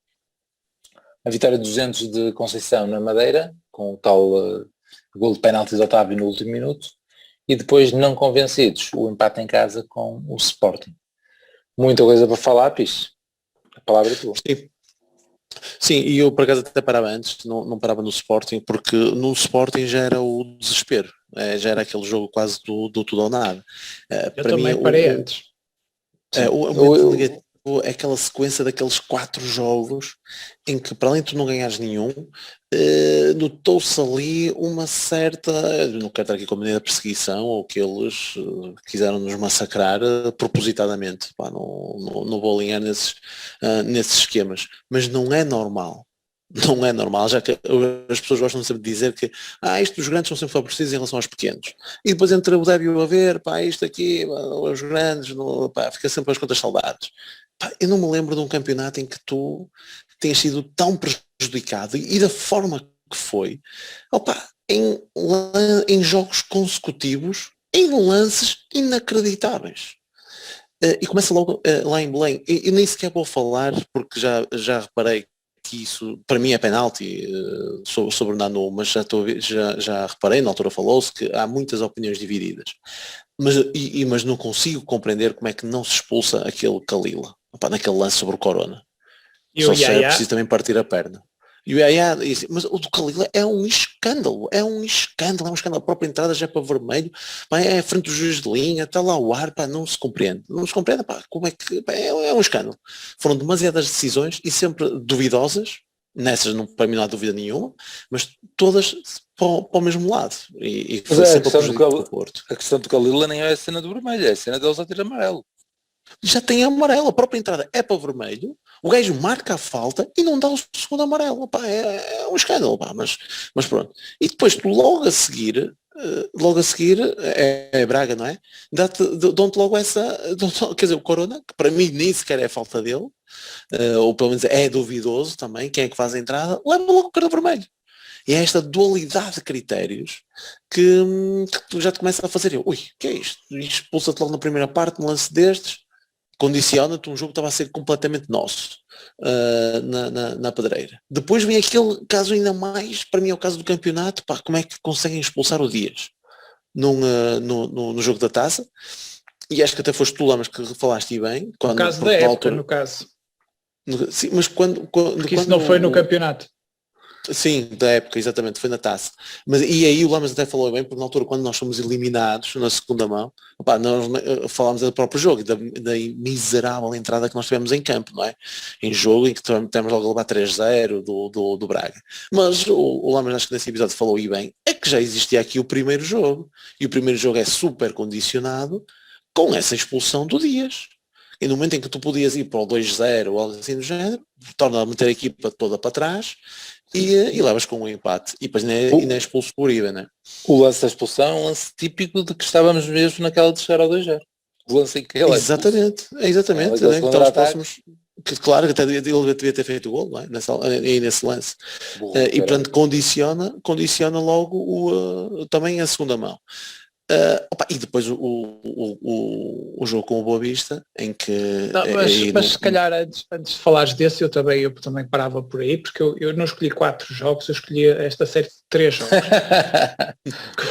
A vitória de 200 de Conceição na Madeira, com o tal golo de penalti de Otávio no último minuto, e depois não convencidos, o empate em casa com o Sporting. Muita coisa para falar, Pis. A palavra é tua. Sim, e eu por acaso até parava antes, não parava no Sporting, porque no Sporting já era o desespero, já era aquele jogo quase do tudo ou nada. Eu para também mim, parei antes. É aquela sequência daqueles 4 jogos em que, para além de tu não ganhares nenhum, notou-se ali uma certa, não quero estar aqui com a medida de perseguição, ou que eles quiseram nos massacrar propositadamente. Pá, não vou alinhar nesses esquemas, mas não é normal. Não é normal, já que as pessoas gostam sempre de dizer que isto dos grandes são sempre favorecidos em relação aos pequenos. E depois entre o deve e o haver, isto aqui, os grandes, fica sempre as contas saudadas. Eu não me lembro de um campeonato em que tu tenhas sido tão prejudicado e da forma que foi, em jogos consecutivos, em lances inacreditáveis. E começa logo lá em Belém. Eu nem sequer vou falar, porque já reparei que isso para mim é penalti sobre o Nanu, mas já reparei, na altura falou-se que há muitas opiniões divididas, mas não consigo compreender como é que não se expulsa aquele Kalila naquele lance sobre o Corona. Só se é preciso também partir a perna. E o Yaya, mas o do Kalila é um escândalo, a própria entrada já é para vermelho, é frente do juiz de linha, está lá o ar, não se compreende, como é que, é um escândalo. Foram demasiadas decisões e sempre duvidosas, nessas para mim não há dúvida nenhuma, mas todas para o mesmo lado, e foi sempre o Porto. A questão do Kalila nem é a cena do vermelho, é a cena deles a ter amarelo. Já tem amarelo, a própria entrada é para vermelho, o gajo marca a falta e não dá o segundo amarelo, é um escândalo, mas pronto. E depois tu logo a seguir logo a seguir é Braga, não é? Dão-te logo quer dizer, o Corona, que para mim nem sequer é falta dele, ou pelo menos é duvidoso também, quem é que faz a entrada, leva logo o cartão vermelho. E é esta dualidade de critérios que tu já te começa a fazer, ui, que é isto? Expulsa-te logo na primeira parte, um lance destes, condiciona-te um jogo que estava a ser completamente nosso na Pedreira. Depois vem aquele caso ainda mais, para mim é o caso do campeonato, pá, como é que conseguem expulsar o Dias no jogo da taça, e acho que até foste tu lá, mas que falaste bem. No caso da época, no caso. Sim, mas quando isso não foi no campeonato. Sim, da época, exatamente, foi na taça. Mas, e aí o Lamas até falou bem, porque na altura quando nós fomos eliminados na segunda mão, opá, nós falámos do próprio jogo, da miserável entrada que nós tivemos em campo, não é? Em jogo em que temos logo a levar 3-0 do Braga. Mas o Lamas, acho que nesse episódio falou e bem, é que já existia aqui o primeiro jogo, e o primeiro jogo é super condicionado com essa expulsão do Dias. E no momento em que tu podias ir para o 2-0 ou algo assim do género, torna a meter a equipa toda para trás, e levas com um empate. E depois ainda é expulso por Uribe, né? O lance da expulsão é um lance típico de que estávamos mesmo naquela de chegar ao 2-0. O lance em que ele exatamente. Né? Então os próximos, claro que até ele devia ter feito o gol, não é? Nesse lance. E portanto condiciona logo também a segunda mão. E depois o jogo com o Boa Vista, em que... Não, mas se calhar antes de falares desse, eu também parava por aí, porque eu não escolhi 4 jogos, eu escolhi esta série de 3 jogos. que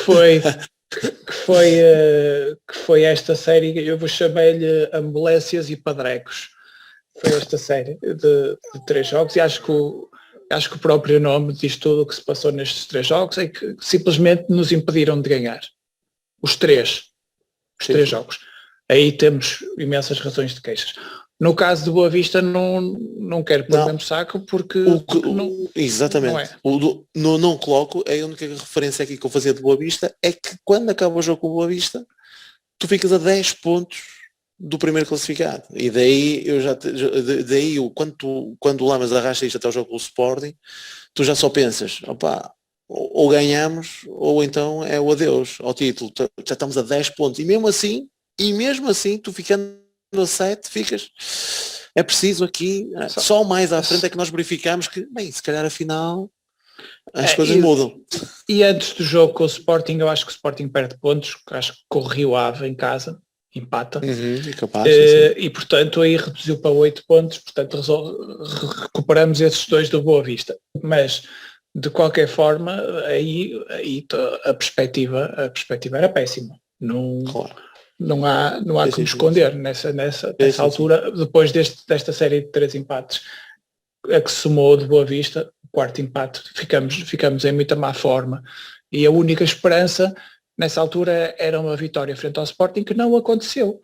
foi esta série, eu vou chamar-lhe Ambulâncias e Padrecos. Foi esta série de 3 jogos, e acho que o próprio nome diz tudo o que se passou nestes 3 jogos, é que simplesmente nos impediram de ganhar. Os três jogos. Aí temos imensas razões de queixas. No caso do Boa Vista não quero pôr o mesmo saco porque exatamente. Não é. Não coloco, a única referência aqui que eu fazia de Boa Vista é que quando acaba o jogo com o Boa Vista, tu ficas a 10 pontos do primeiro classificado. E daí quando o Lamas arrasta isto até o jogo com o Sporting, tu já só pensas, ou ganhamos, ou então é o adeus ao título. Já estamos a 10 pontos. E mesmo assim, tu ficando a 7, ficas... É preciso aqui, só mais à frente é que nós verificamos que, bem, se calhar afinal as coisas mudam. E antes do jogo com o Sporting, eu acho que o Sporting perde pontos, acho que com o Rio Ave em casa, empata. Capaz, e portanto aí reduziu para 8 pontos, portanto recuperamos esses 2 do Boa Vista. Mas de qualquer forma, aí a perspectiva era péssima. Não há como esconder nessa altura, depois desta série de 3 empates, a que se somou de Boa Vista, o quarto empate, ficamos em muita má forma. E a única esperança nessa altura era uma vitória frente ao Sporting, que não aconteceu.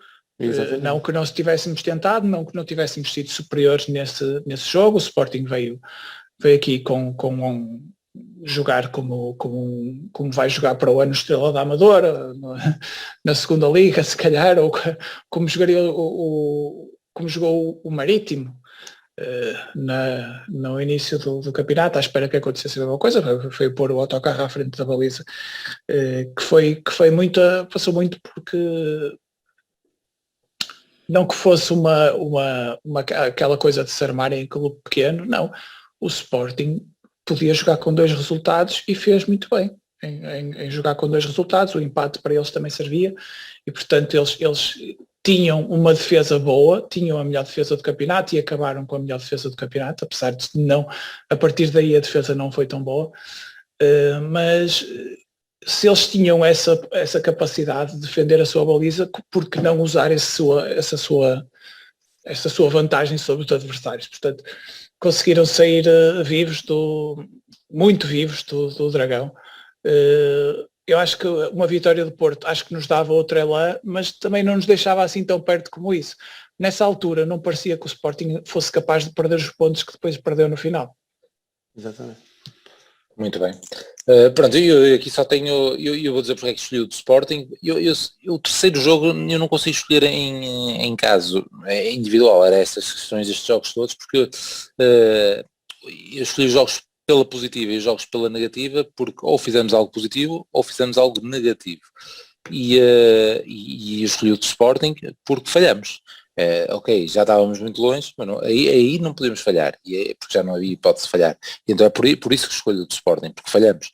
Não que não se tivéssemos tentado, não que não tivéssemos sido superiores nesse jogo. O Sporting veio aqui com jogar como vai jogar para o ano Estrela da Amadora, na segunda liga, se calhar, ou como jogou o Marítimo no início do campeonato, à espera que acontecesse alguma coisa. Foi pôr o autocarro à frente da baliza, que foi muito, passou muito porque não que fosse aquela coisa de se armarem em clube pequeno, não. O Sporting podia jogar com 2 resultados e fez muito bem em jogar com 2 resultados. O empate para eles também servia e portanto eles tinham uma defesa boa, tinham a melhor defesa do campeonato e acabaram com a melhor defesa do campeonato, apesar de não, a partir daí a defesa não foi tão boa, mas se eles tinham essa capacidade de defender a sua baliza, por que não usar essa sua vantagem sobre os adversários? Portanto, conseguiram sair muito vivos do Dragão. Eu acho que uma vitória do Porto acho que nos dava outro elan, mas também não nos deixava assim tão perto como isso. Nessa altura não parecia que o Sporting fosse capaz de perder os pontos que depois perdeu no final. Exatamente. Muito bem. Pronto, eu aqui só tenho, eu vou dizer porque é que escolhi o do Sporting. O terceiro jogo eu não consigo escolher em caso individual, era estas questões destes jogos todos, porque eu escolhi os jogos pela positiva e jogos pela negativa, porque ou fizemos algo positivo ou fizemos algo negativo. E eu escolhi o de Sporting porque falhamos. Ok, já estávamos muito longe, mas não, aí não podemos falhar, porque já não havia hipótese de falhar. E então é por isso que escolho o de Sporting, porque falhamos.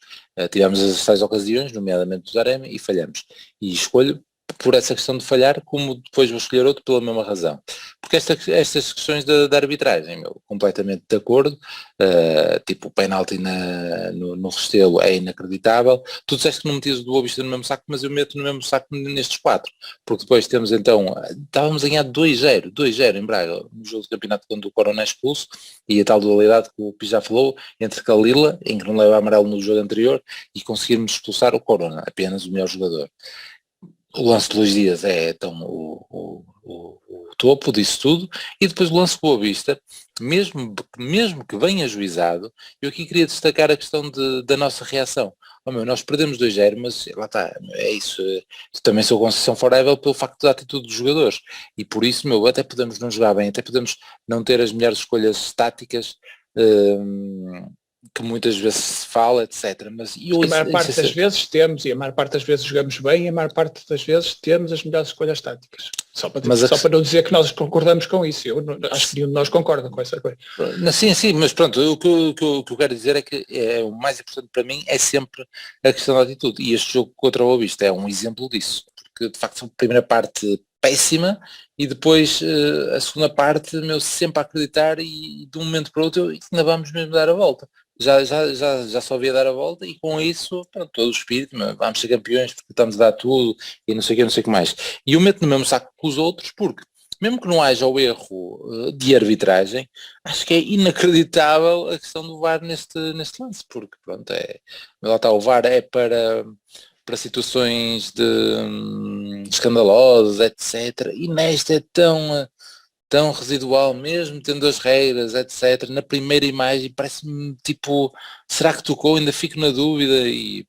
Tivemos as 6 ocasiões, nomeadamente o Taremi, e falhamos. E escolho por essa questão de falhar, como depois vou escolher outro pela mesma razão. Porque estas questões da arbitragem, completamente de acordo, tipo o penalti no Restelo é inacreditável. Tu disseste que não metias o do Boa Vista no mesmo saco, mas eu meto no mesmo saco nestes 4, porque depois temos então, estávamos a ganhar 2-0 em Braga, no jogo de campeonato quando o Corona é expulso, e a tal dualidade que o Pi já falou, entre Kalila, em que não leva amarelo no jogo anterior, e conseguirmos expulsar o Corona, apenas o melhor jogador. O lance de Luís Dias é então o topo disso tudo, e depois o lance de Boa Vista, mesmo que venha ajuizado, eu aqui queria destacar a questão da nossa reação. Nós perdemos 2-0, mas lá está, é isso, também sou Conceição Forever pelo facto da atitude dos jogadores, e por isso, até podemos não jogar bem, até podemos não ter as melhores escolhas táticas, que muitas vezes se fala, etc. Mas a maior parte das vezes temos, e a maior parte das vezes jogamos bem, e a maior parte das vezes temos as melhores escolhas táticas. Só para não dizer que nós concordamos com isso. Eu acho que nenhum de nós concorda com essa coisa. Sim, mas pronto, o que eu quero dizer é que o mais importante para mim é sempre a questão da atitude. E este jogo contra o Boa Vista é um exemplo disso. Porque de facto a primeira parte péssima, e depois a segunda parte, sempre a acreditar, e de um momento para o outro ainda vamos mesmo dar a volta. Já só havia dar a volta, e com isso, pronto, todo o espírito, vamos ser campeões porque estamos a dar tudo, e não sei o que mais. E eu meto no mesmo saco que os outros, porque mesmo que não haja o erro de arbitragem, acho que é inacreditável a questão do VAR neste lance, porque pronto, lá está, o VAR é para situações escandalosas, etc. E nesta é tão residual, mesmo tendo as regras, etc. Na primeira imagem parece-me tipo, será que tocou? Ainda fico na dúvida, e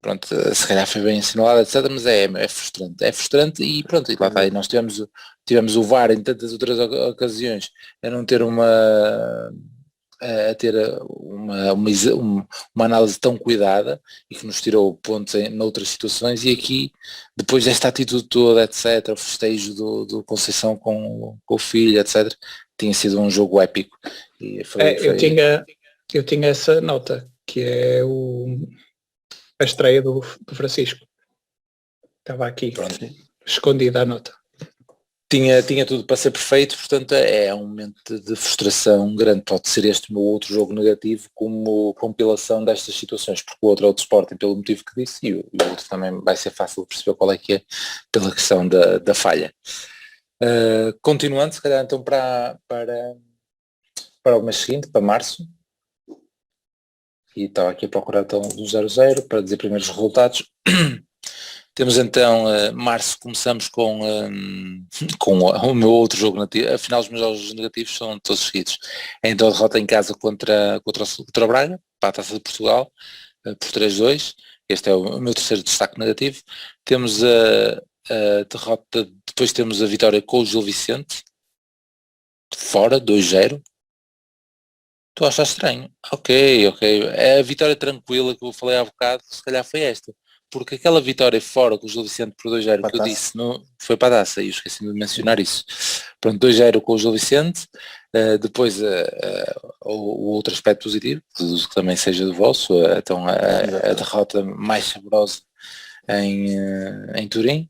pronto, se calhar foi bem assinalado, etc. Mas é frustrante, e pronto, e lá está, e nós tivemos o VAR em tantas outras ocasiões a não ter a ter uma análise tão cuidada, e que nos tirou pontos noutras situações, e aqui, depois desta atitude toda, etc., o festejo do Conceição com o filho, etc., tinha sido um jogo épico. E eu tinha essa nota, que é a estreia do Francisco. Estava aqui, escondida a nota. Tinha tudo para ser perfeito, portanto é um momento de frustração grande. Pode ser este o meu outro jogo negativo como compilação destas situações, porque o outro é o de Sporting pelo motivo que disse, e o outro também vai ser fácil de perceber qual é que é, pela questão da falha. Continuando, se calhar então para o mês seguinte, para março, e estava aqui a procurar então do 0-0 para dizer primeiros resultados. Temos então março, começamos com o meu outro jogo negativo. Afinal, os meus jogos negativos são todos seguidos. Então a derrota em casa contra o Braga, para a Taça de Portugal, por 3-2. Este é o meu terceiro destaque negativo. Temos a derrota, depois temos a vitória com o Gil Vicente, fora, 2-0. Tu achas estranho? Ok. É a vitória tranquila que eu falei há bocado, se calhar foi esta. Porque aquela vitória fora com o Gil Vicente por 2-0 que eu disse, não, foi para a taça, e eu esqueci de mencionar isso. Pronto, 2-0 com o Gil Vicente, depois o outro aspecto positivo, que também seja do vosso, então a derrota mais saborosa em Turim.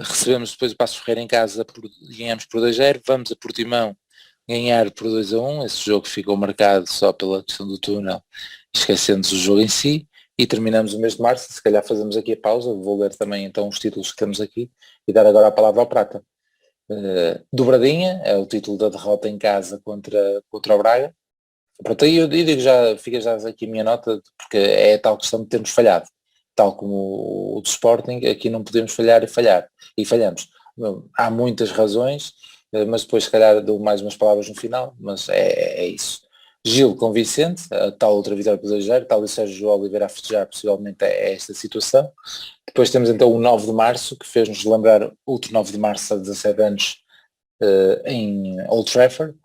Recebemos depois o Passos Ferreira em casa, ganhamos por 2-0, vamos a Portimão ganhar por 2-1, esse jogo ficou marcado só pela questão do túnel, esquecendo-se o jogo em si. E terminamos o mês de março. Se calhar fazemos aqui a pausa, vou ler também então os títulos que temos aqui e dar agora a palavra ao Prata. Dobradinha, é o título da derrota em casa contra o Braga. Pronto, aí eu digo fica já aqui a minha nota, porque é a tal questão de termos falhado. Tal como o do Sporting, aqui não podemos falhar, e falhamos. Há muitas razões, mas depois se calhar dou mais umas palavras no final, mas é isso. Gil com Vicente, a tal outra vitória por 2-0, tal e Sérgio Oliveira a festejar, possivelmente é esta situação. Depois temos então o 9 de março, que fez-nos lembrar outro 9 de março há 17 anos em Old Trafford,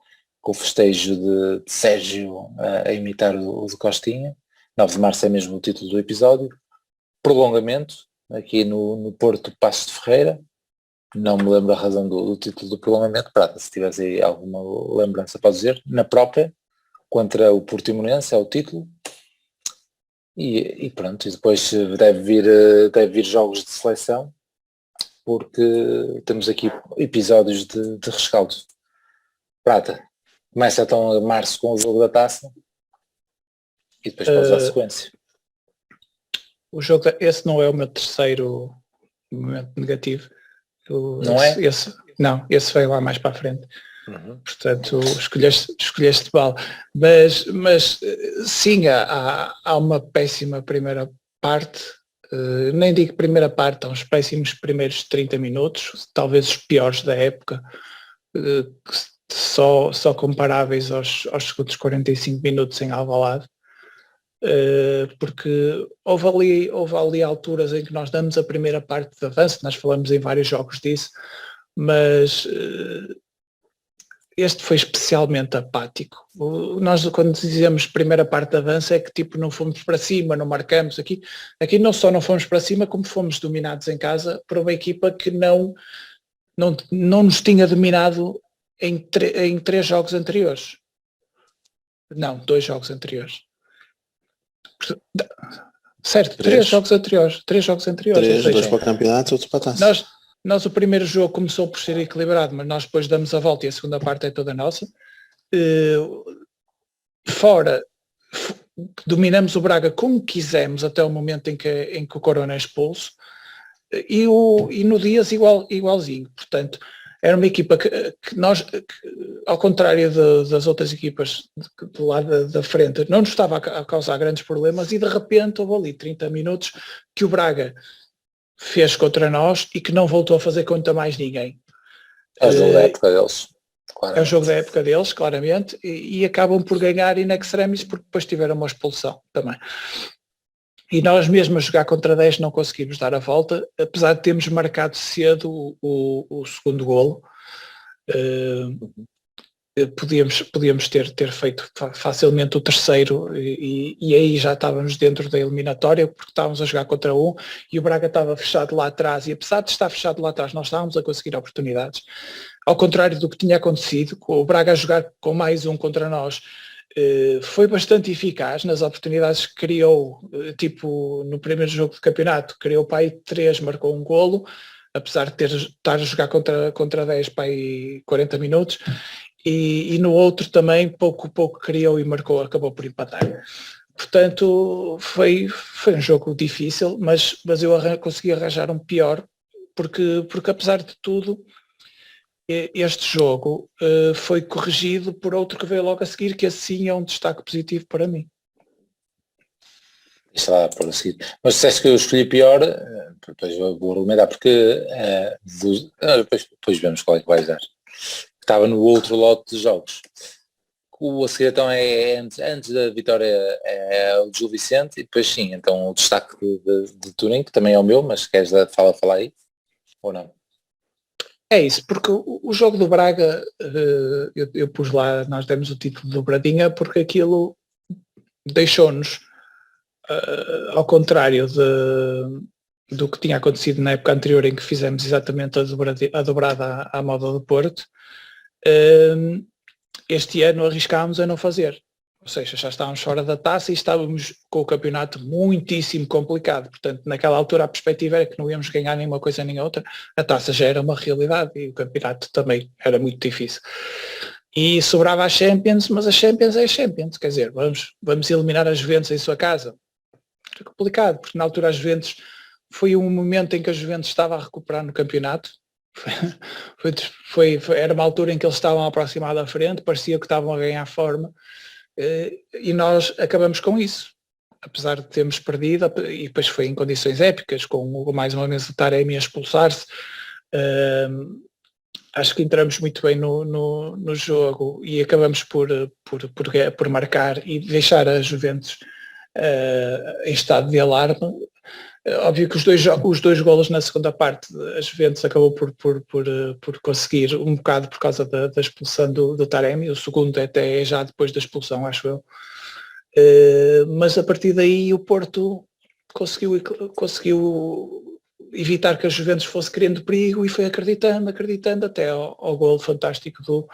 com o festejo de Sérgio a imitar o de Costinha. 9 de março é mesmo o título do episódio. Prolongamento, aqui no Porto Passos de Ferreira. Não me lembro a razão do título do prolongamento. Prata, se tivesse aí alguma lembrança, pode dizer. Na própria, contra o Portimonense, é o título. E pronto, e depois deve vir jogos de seleção, porque temos aqui episódios de rescaldo. Prata, começa então a março com o jogo da taça e depois pode dar sequência. O jogo, esse não é o meu terceiro momento negativo. Não é? Esse veio lá mais para a frente. Portanto, escolheste mal. Mas sim, há uma péssima primeira parte, nem digo primeira parte, há uns péssimos primeiros 30 minutos, talvez os piores da época, só comparáveis aos segundos 45 minutos em Alvalade. Porque houve ali alturas em que nós damos a primeira parte de avanço, nós falamos em vários jogos disso, mas este foi especialmente apático. Nós, quando dizemos primeira parte de avanço, é que tipo não fomos para cima, não marcamos. Aqui não só não fomos para cima, como fomos dominados em casa por uma equipa que não nos tinha dominado em 3 jogos anteriores. Não, 2 jogos anteriores. Certo, 3 jogos anteriores. 3 jogos anteriores. 3, 2 para o campeonato, outro para a taça. Nós o primeiro jogo começou por ser equilibrado, mas nós depois damos a volta e a segunda parte é toda nossa. Fora, dominamos o Braga como quisemos até o momento em que o Corona é expulso, e no Dias igualzinho. Portanto, era uma equipa que nós, ao contrário das outras equipas do lado da frente, não nos estava a causar grandes problemas, e de repente houve ali 30 minutos que o Braga fez contra nós e que não voltou a fazer contra mais ninguém. É o jogo da época deles. Claramente. É o jogo da época deles, claramente, e acabam por ganhar in extremis porque depois tiveram uma expulsão também. E nós mesmo a jogar contra 10 não conseguimos dar a volta, apesar de termos marcado cedo o segundo golo. Podíamos ter feito facilmente o terceiro e aí já estávamos dentro da eliminatória, porque estávamos a jogar contra um e o Braga estava fechado lá atrás, e apesar de estar fechado lá atrás nós estávamos a conseguir oportunidades, ao contrário do que tinha acontecido, com o Braga a jogar com mais um contra nós. Foi bastante eficaz nas oportunidades que criou, tipo no primeiro jogo de campeonato criou para aí 3, marcou um golo, apesar de estar a jogar contra 10 para aí 40 minutos. E no outro também pouco criou e marcou, acabou por empatar. Portanto, foi um jogo difícil, mas eu consegui arranjar um pior, porque apesar de tudo, este jogo foi corrigido por outro que veio logo a seguir, que assim é um destaque positivo para mim. Está por seguir. Mas se disseste que eu escolhi pior, depois vou argumentar, porque depois vemos qual é que vais dar. Estava no outro lote de jogos. O a seguir então é antes da vitória é o de Gil Vicente, e depois sim, então o destaque de Turim, que também é o meu, mas queres falar aí ou não? É isso, porque o jogo do Braga, eu pus lá, nós demos o título do Bradinha, porque aquilo deixou-nos, ao contrário do que tinha acontecido na época anterior, em que fizemos exatamente a dobrada à moda do Porto. Este ano arriscámos a não fazer, ou seja, já estávamos fora da taça e estávamos com o campeonato muitíssimo complicado. Portanto, naquela altura a perspectiva era que não íamos ganhar nenhuma coisa nem outra, a taça já era uma realidade e o campeonato também era muito difícil. E sobrava a Champions, mas a Champions é a Champions, quer dizer, vamos eliminar a Juventus em sua casa. É complicado, porque na altura a Juventus foi um momento em que a Juventus estava a recuperar no campeonato. Era uma altura em que eles estavam aproximados à frente, parecia que estavam a ganhar forma, e nós acabamos com isso, apesar de termos perdido, e depois foi em condições épicas, com mais uma vez o Taremi a expulsar-se. Acho que entramos muito bem no jogo e acabamos por marcar e deixar a Juventus em estado de alarme. Óbvio que os dois golos na segunda parte, a Juventus acabou por conseguir um bocado por causa da expulsão do Taremi, o segundo até já depois da expulsão, acho eu. Mas a partir daí o Porto conseguiu evitar que a Juventus fosse criando perigo e foi acreditando até ao golo fantástico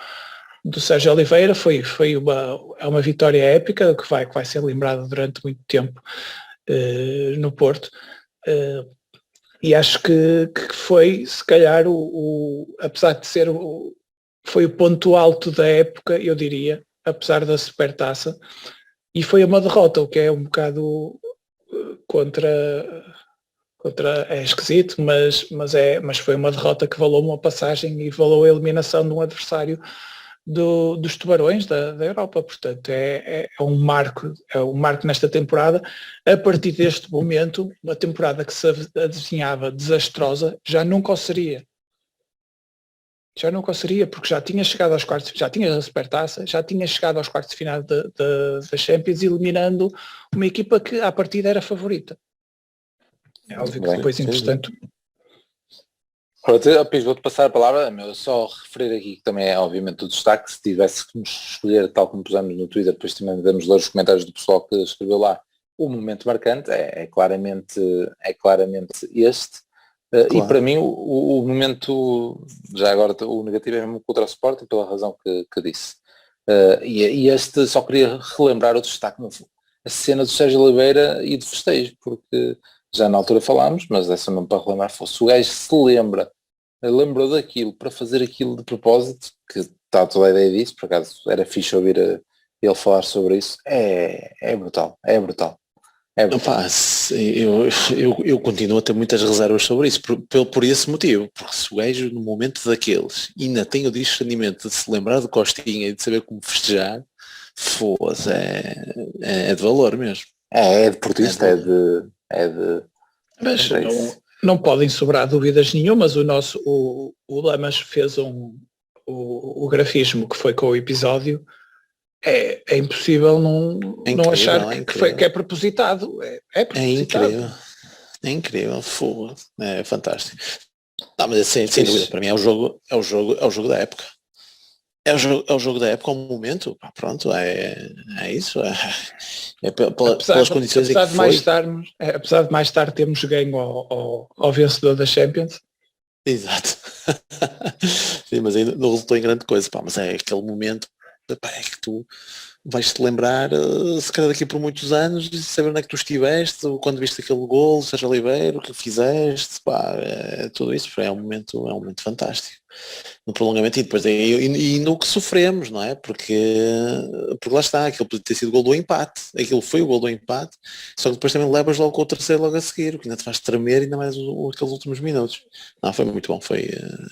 do Sérgio Oliveira. Foi uma vitória épica que vai ser lembrada durante muito tempo no Porto. E acho que foi, se calhar, apesar de ser foi o ponto alto da época, eu diria, apesar da Supertaça, e foi uma derrota, o que é um bocado contra é esquisito, mas foi uma derrota que valeu uma passagem e valeu a eliminação de um adversário dos tubarões da Europa. Portanto, é um marco nesta temporada. A partir deste momento, uma temporada que se adivinhava desastrosa já nunca o seria, porque já tinha chegado aos quartos, já tinha a Supertaça, já tinha chegado aos quartos de final da Champions, eliminando uma equipa que à partida era favorita. É óbvio que depois, entretanto... Vou-te passar a palavra, só referir aqui que também é obviamente o destaque. Se tivesse que nos escolher, tal como pusemos no Twitter, depois também devemos ler os comentários do pessoal que escreveu lá, o momento marcante é claramente este. Claro. E para mim o momento, já agora o negativo é mesmo contra o Sporting, pela razão que disse. E este, só queria relembrar o destaque, a cena do Sérgio Oliveira e do festejo, porque já na altura falámos, mas essa não para relembrar, se o gajo se lembrou daquilo para fazer aquilo de propósito, que está toda a ideia disso, por acaso era fixe ouvir ele falar sobre isso, é brutal. Opa, eu continuo a ter muitas reservas sobre isso, por esse motivo, porque se o gajo no momento daqueles ainda tem o discernimento de se lembrar do Costinha e de saber como festejar, foda-se, é de valor mesmo. É deportista, Mas não podem sobrar dúvidas nenhumas. O Lamas fez o grafismo que foi com o episódio. É impossível não achar que é propositado. É propositado. É incrível, fogo, é fantástico. Não, mas sem dúvida, para mim é o jogo da época. É o jogo da época, ao momento, pronto, é isso. Pelas condições em que foi. Apesar de mais tarde termos ganho ao vencedor da Champions. Exato. Sim, mas ainda não resultou em grande coisa, mas é aquele momento, é que tu vais-te lembrar, se calhar daqui por muitos anos, de saber onde é que tu estiveste, quando viste aquele golo, Sérgio Oliveira, o que fizeste, tudo isso é um momento fantástico. No prolongamento e depois e no que sofremos, não é? Porque lá está, aquilo podia ter sido o gol do empate, aquilo foi o gol do empate, só que depois também levas logo com o terceiro logo a seguir, o que ainda te faz tremer ainda mais aqueles últimos minutos. Não, foi muito bom,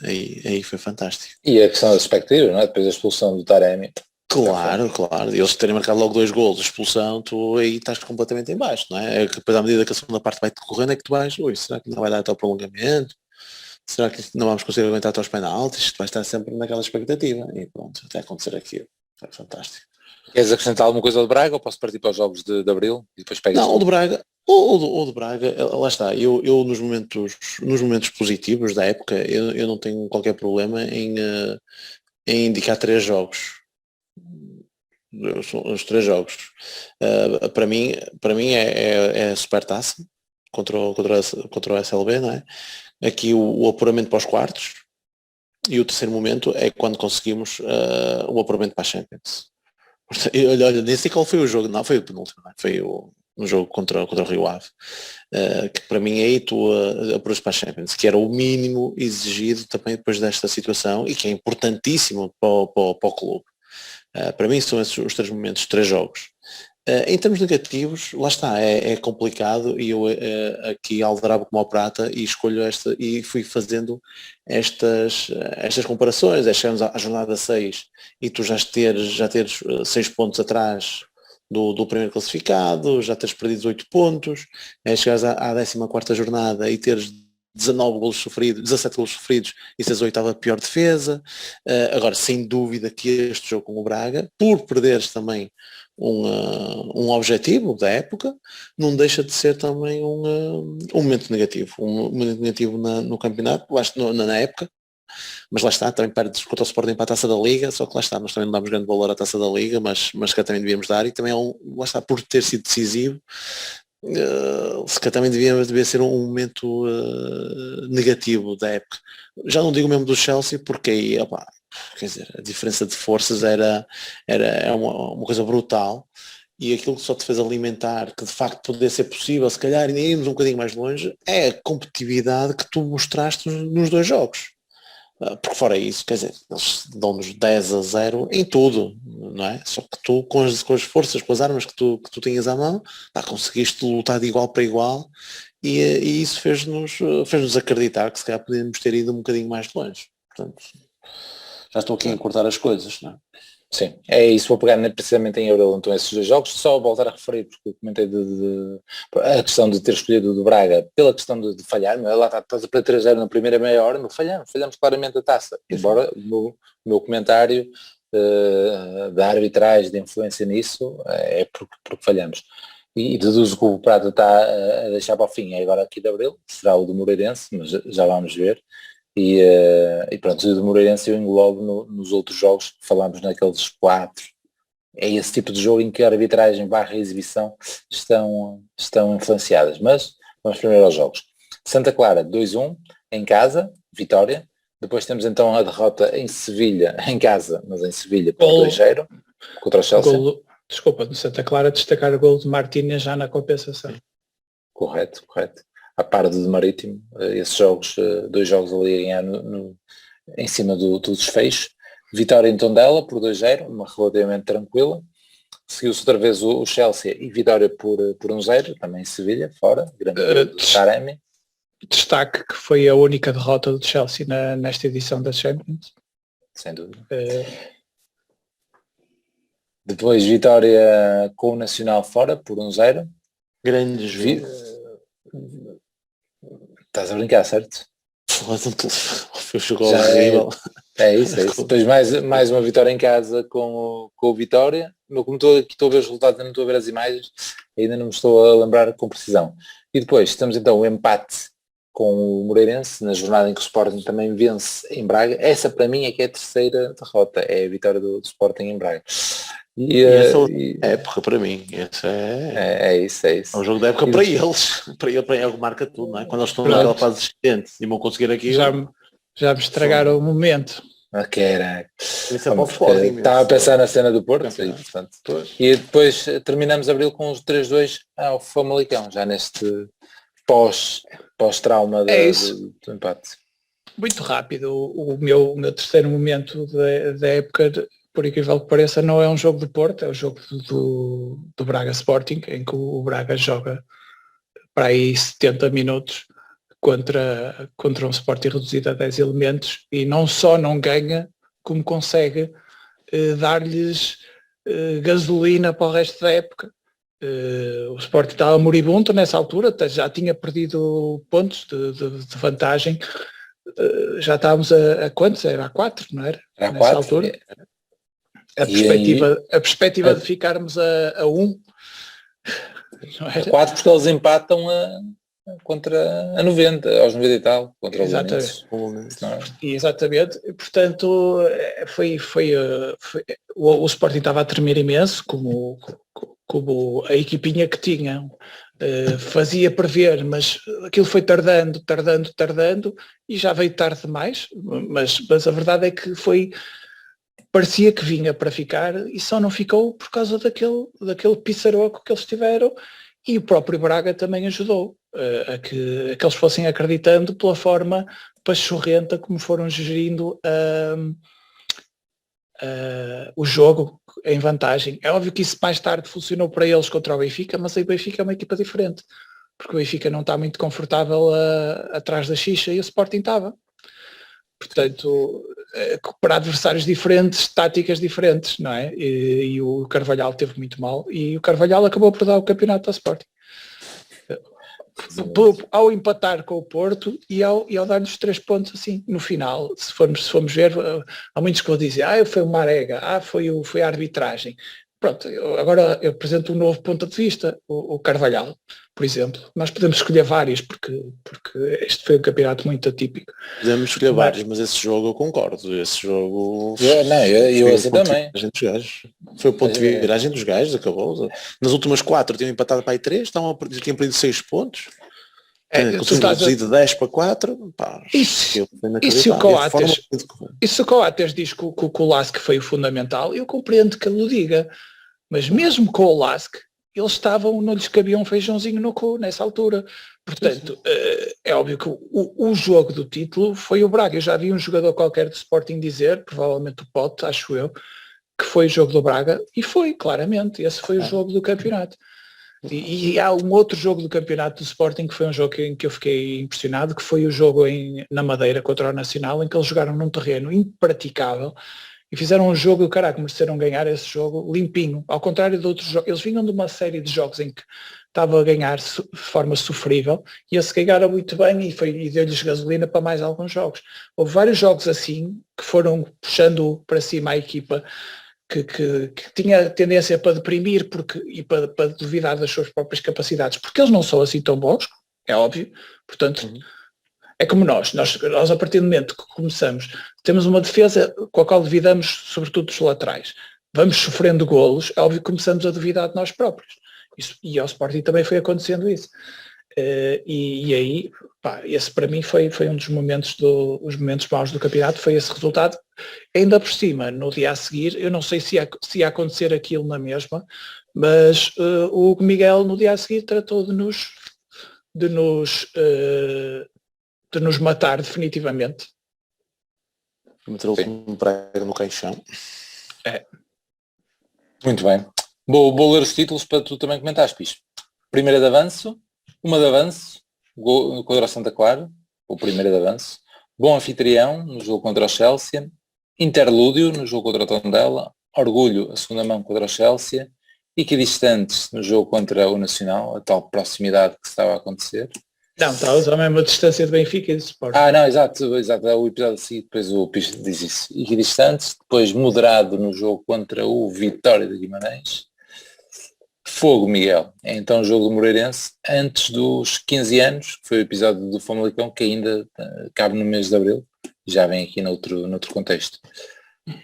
aí foi fantástico. E a questão das expectativas, não é? Depois da expulsão do Taremi. Claro, eles terem marcado logo 2 golos, expulsão, tu aí estás completamente em baixo, não é? Depois à medida que a segunda parte vai decorrendo é que tu vais, será que não vai dar até o prolongamento? Será que não vamos conseguir aguentar até aos penaltis? Isto vai estar sempre naquela expectativa. E pronto, até acontecer aquilo. Foi fantástico. Queres acrescentar alguma coisa ao de Braga ou posso partir para os jogos de Abril e depois pegas? Não, o de Braga, lá está, eu nos momentos positivos da época, eu não tenho qualquer problema em indicar 3 jogos. Os 3 jogos. Para mim é a Supertaça contra o SLB, não é? Aqui o apuramento para os quartos e o terceiro momento é quando conseguimos o apuramento para a Champions. Olha, nem sei qual foi o jogo, não, foi o penúltimo, não é? Foi um jogo contra o Rio Ave, que para mim aí tu apuras para a Champions, que era o mínimo exigido também depois desta situação e que é importantíssimo para o clube. Para mim são esses os 3 momentos, 3 jogos. Em termos negativos, lá está, é complicado e eu aqui aldrabo como ao prata e escolho esta e fui fazendo estas comparações, chegamos à jornada 6 e tu já teres 6 pontos atrás do primeiro classificado, já teres perdido 8 pontos, chegares à 14ª jornada e teres 17 golos sofridos e seres a 8ª pior defesa. Agora, sem dúvida que este jogo com o Braga, por perderes também um objetivo da época, não deixa de ser também um momento negativo. Um momento negativo no campeonato, na época, mas lá está, também para disputar o Sporting para a Taça da Liga, só que lá está, nós também não damos grande valor à Taça da Liga, mas que também devíamos dar, e também lá está, por ter sido decisivo, se calhar também devia ser um momento negativo da época. Já não digo mesmo do Chelsea, porque aí, opa, quer dizer, a diferença de forças era uma coisa brutal, e aquilo que só te fez alimentar que de facto poderia ser possível, se calhar ainda irmos um bocadinho mais longe, é a competitividade que tu mostraste nos 2 jogos. Porque fora isso, quer dizer, eles dão-nos 10-0 em tudo, não é? Só que tu, com as forças, com as armas que tu tinhas à mão, conseguiste lutar de igual para igual, e isso fez-nos acreditar que se calhar podíamos ter ido um bocadinho mais longe. Portanto, já estou aqui a encurtar as coisas, não é? Sim, é isso, vou pegar precisamente em Abril, então esses 2 jogos, só voltar a referir, porque eu comentei a questão de ter escolhido o do Braga, pela questão de falhar, lá estás a perder 3-0 na primeira meia hora, não falhamos claramente a taça, embora o meu comentário da arbitragem, de influência nisso, é porque falhamos. E deduzo que o Prata está a deixar para o fim, é agora aqui de Abril, será o do Moreirense, mas já vamos ver. E pronto, o do Moreirense eu englobo nos outros jogos que falámos naqueles 4. É esse tipo de jogo em que a arbitragem / exibição estão influenciadas. Mas vamos primeiro aos jogos. Santa Clara 2-1 em casa, vitória. Depois temos então a derrota em Sevilha, em casa, mas em Sevilha por 2-0 contra o Chelsea. Desculpa, no Santa Clara destacar o gol de Martínez já na compensação. Correto. A par do Marítimo, esses jogos, 2 jogos ali a ganhar em cima do desfecho. Vitória em Tondela por 2-0, uma relativamente tranquila. Seguiu-se outra vez o Chelsea e vitória por 1-0, também em Sevilha, fora, grande Taremi. Destaque que foi a única derrota do Chelsea nesta edição da Champions. Sem dúvida. Depois vitória com o Nacional fora por 1-0. Grande jogo. Estás a brincar, certo? Foi um jogo horrível. É isso. Depois mais uma vitória em casa com o Vitória. Como estou a ver os resultados, não estou a ver as imagens, ainda não me estou a lembrar com precisão. E depois temos então o empate com o Moreirense, na jornada em que o Sporting também vence em Braga. Essa para mim é que é a terceira derrota, é a vitória do Sporting em Braga. E essa é época para mim. Essa é isso. É um jogo da época para eles. Para ele marca tudo, não é? Quando eles estão naquela fase descendente e vão conseguir aqui. Já me estragaram o momento. Que era. Isso é para o Sporting. Estava a pensar na cena do Porto. Sim, portanto. E depois terminamos Abril com os 3-2 ao Famalicão, já neste pós-trauma do empate. Muito rápido. O meu terceiro momento da época, por incrível que pareça, não é um jogo de Porto, é o jogo do Braga Sporting, em que o Braga joga para aí 70 minutos contra um Sporting reduzido a 10 elementos e não só não ganha, como consegue dar-lhes gasolina para o resto da época. O Sporting estava moribundo nessa altura, já tinha perdido pontos de vantagem, já estávamos a quantos? Era a 4, não era? Era nessa 4, altura. A perspectiva de ficarmos a 1. Não era? A 4 porque eles empatam contra a 90, aos 90 e tal, contra os Unidos. Exatamente. Portanto, o Sporting estava a tremer imenso, como a equipinha que tinham. Fazia prever, mas aquilo foi tardando e já veio tarde demais, mas a verdade é que parecia que vinha para ficar e só não ficou por causa daquele pissaroco que eles tiveram, e o próprio Braga também ajudou a que eles fossem acreditando pela forma pachorrenta como foram gerindo o jogo em vantagem. É óbvio que isso mais tarde funcionou para eles contra o Benfica, mas aí o Benfica é uma equipa diferente, porque o Benfica não está muito confortável atrás da xixa e o Sporting estava. Portanto, para adversários diferentes, táticas diferentes, não é? E o Carvalhal teve muito mal e o Carvalhal acabou por dar o campeonato ao Sporting. Ao empatar com o Porto e ao dar-lhes 3 pontos assim no final. Se formos ver, há muitos que vão dizer foi o Marega, foi a arbitragem. pronto, agora eu apresento um novo ponto de vista, o Carvalhal, por exemplo. Nós podemos escolher vários, porque este foi um campeonato muito atípico. Podemos escolher vários, mas esse jogo eu concordo. Esse jogo Eu assim também. Foi o ponto de viragem dos gajos, acabou. Nas últimas 4 tinham empatado para aí 3, tinham perdido 6 pontos. Conseguiram reduzir de 10 para 4. Pá, e se o Coates diz que o Lask foi o fundamental, eu compreendo que ele o diga. Mas mesmo com o Lask, eles não lhes cabia um feijãozinho no cu nessa altura. Portanto, é óbvio que o jogo do título foi o Braga. Eu já vi um jogador qualquer do Sporting dizer, provavelmente o Pote, acho eu, que foi o jogo do Braga, e foi, claramente, esse foi o jogo do campeonato. E há um outro jogo do campeonato do Sporting que foi um jogo em que eu fiquei impressionado, que foi o jogo na Madeira contra o Nacional, em que eles jogaram num terreno impraticável e fizeram um jogo, caraca, mereceram ganhar esse jogo limpinho, ao contrário de outros jogos. Eles vinham de uma série de jogos em que estavam a ganhar de forma sofrível, e esse ganharam muito bem e deu-lhes gasolina para mais alguns jogos. Houve vários jogos assim que foram puxando para cima a equipa, que tinha tendência para deprimir e para duvidar das suas próprias capacidades, porque eles não são assim tão bons, é óbvio. Portanto, é como nós a partir do momento que começamos, temos uma defesa com a qual duvidamos, sobretudo dos laterais, vamos sofrendo golos, é óbvio que começamos a duvidar de nós próprios. E ao Sporting também foi acontecendo isso. E aí, esse para mim foi um dos momentos maus do campeonato, foi esse resultado. Ainda por cima, no dia a seguir, eu não sei se ia acontecer aquilo na mesma, mas o Hugo Miguel no dia a seguir tratou de nos matar definitivamente. Meteu um prego no caixão. Muito bem. Vou ler os títulos para tu também comentares, Pis. Primeira de avanço, uma de avanço, contra o Santa Clara, o primeiro de avanço. Bom anfitrião no jogo contra o Chelsea. Interlúdio no jogo contra o Tondela. Orgulho, a segunda mão contra o Chelsea. Equidistantes no jogo contra o Nacional, a tal proximidade que estava a acontecer. Não, estavas à mesma distância de Benfica e de Sport. Não, exato, é o episódio seguinte, depois o Pis diz isso. Equidistantes, depois moderado no jogo contra o Vitória de Guimarães. Fogo, Miguel, é então o jogo do Moreirense antes dos 15 anos, que foi o episódio do Famalicão, que ainda cabe no mês de Abril, já vem aqui noutro contexto.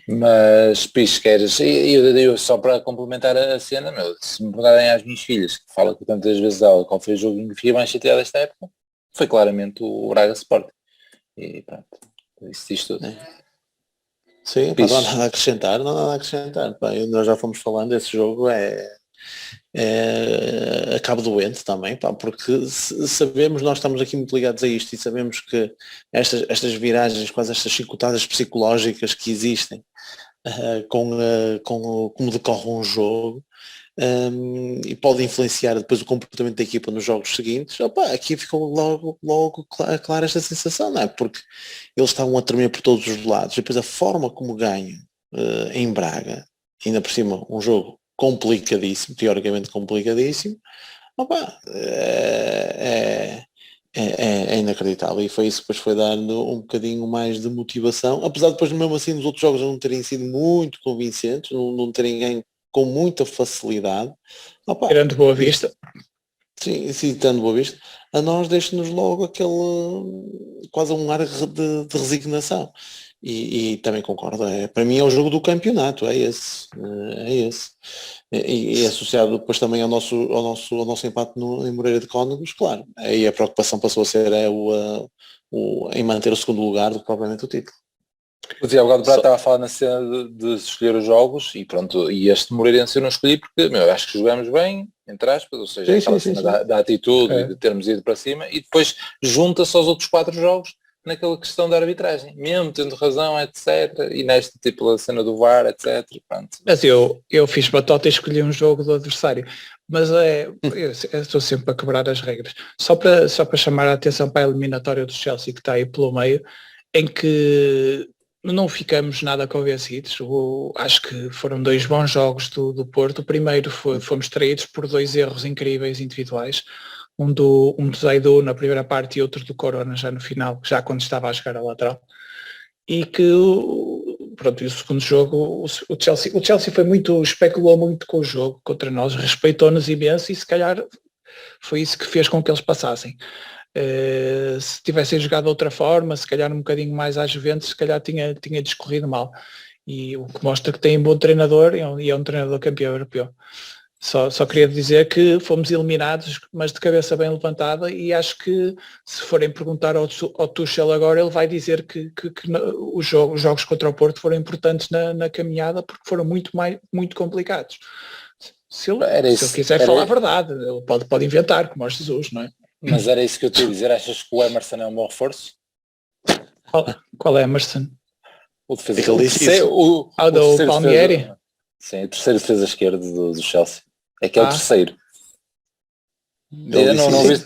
Mas, Pis, queres, eu só para complementar a cena, se me perguntarem às minhas filhas, que falam que tantas vezes dela, qual foi o jogo que fiquei mais chateado desta época, foi claramente o Braga Sport. E pronto, isso diz tudo. Sim, não há nada a acrescentar, nós já fomos falando, esse jogo acabo doente também, porque sabemos, nós estamos aqui muito ligados a isto e sabemos que estas viragens, quase estas chicotadas psicológicas que existem como decorre um jogo, e pode influenciar depois o comportamento da equipa nos jogos seguintes. Aqui ficou logo clara esta sensação, não é? Porque eles estavam a tremer por todos os lados, e depois a forma como ganham em Braga, ainda por cima um jogo complicadíssimo, teoricamente complicadíssimo, é inacreditável, e foi isso que depois foi dando um bocadinho mais de motivação, apesar de depois mesmo assim nos outros jogos não terem sido muito convincentes, não terem ganho com muita facilidade. Tirando Boa Vista. Sim, tirando Boa Vista, a nós deixa-nos logo aquele quase um ar de resignação. E também concordo, para mim é o jogo do campeonato, é esse. E associado depois também ao nosso empate em Moreira de Cónegos, claro, aí a preocupação passou a ser em manter o segundo lugar do que propriamente o título. O Tiago Prata estava a falar na cena de escolher os jogos e pronto, e este Moreirense eu não escolhi porque acho que jogamos bem, entre aspas, ou seja, aquela cena da atitude e de termos ido para cima, e depois junta-se aos outros 4 jogos naquela questão da arbitragem, mesmo tendo razão, etc. E nesta tipo a cena do VAR, etc. Pronto. Mas eu fiz batota e escolhi um jogo do adversário. Mas eu estou sempre a quebrar as regras. Só para chamar a atenção para a eliminatória do Chelsea que está aí pelo meio, em que não ficamos nada convencidos. Acho que foram 2 bons jogos do Porto. O primeiro fomos traídos por 2 erros incríveis individuais. Um do Zaidu na primeira parte e outro do Corona já no final, já quando estava a jogar a lateral. E que pronto, e o segundo jogo, o Chelsea especulou muito com o jogo contra nós, respeitou-nos imenso e se calhar foi isso que fez com que eles passassem. Se tivessem jogado de outra forma, se calhar um bocadinho mais às Juventus, se calhar tinha discorrido mal. E o que mostra que tem um bom treinador e é um treinador campeão europeu. Só queria dizer que fomos eliminados, mas de cabeça bem levantada, e acho que se forem perguntar ao Tuchel agora, ele vai dizer que os jogos contra o Porto foram importantes na caminhada porque foram muito complicados. Se ele quiser falar a verdade, ele pode inventar, como o Jesus, não é? Mas era isso que eu te ia dizer. Achas que o Emerson é um bom reforço? Qual é Emerson? O defesa do Palmieri? Sim, o terceiro defesa esquerdo do Chelsea. É que é o terceiro.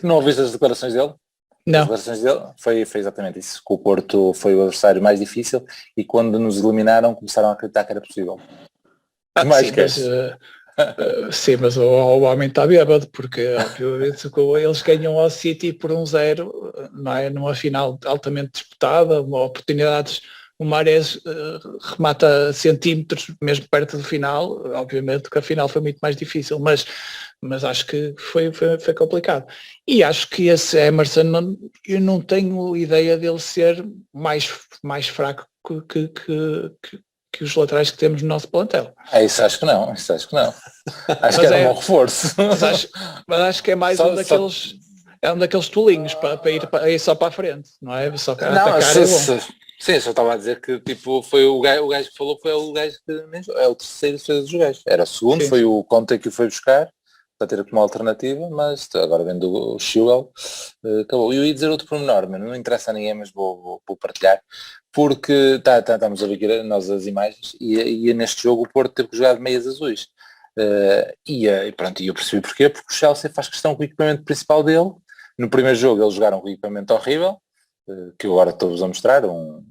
Não ouviste as declarações dele? Não. As declarações dele foi exatamente isso. Que o Porto foi o adversário mais difícil e quando nos eliminaram começaram a acreditar que era possível. Sim, mas o homem está bêbado, porque obviamente eles ganham ao City por 1-0, não é? Numa final altamente disputada, oportunidades, o Mahrez remata centímetros mesmo perto do final, obviamente que a final foi muito mais difícil, mas acho que foi complicado. E acho que esse Emerson, eu não tenho ideia dele ser mais fraco que os laterais que temos no nosso plantel. Isso acho que não. Acho que era um bom reforço. Mas acho que é mais um daqueles tolinhos para ir só para a frente, não é? Só para atacar é bom. Sim, só estava a dizer que tipo, foi o gajo que falou, foi o gajo que é o terceiro defesa dos gajos. Era o segundo, sim. Foi o Conte que o foi buscar para ter como alternativa, mas agora vendo o Chilwell, acabou. E eu ia dizer outro pormenor, mas não interessa a ninguém, mas vou partilhar, porque estamos a ver aqui nós as imagens e neste jogo o Porto teve que jogar de meias azuis. E eu percebi porquê, porque o Chelsea faz questão com o equipamento principal dele. No primeiro jogo eles jogaram com o equipamento horrível, que eu agora estou-vos a mostrar, um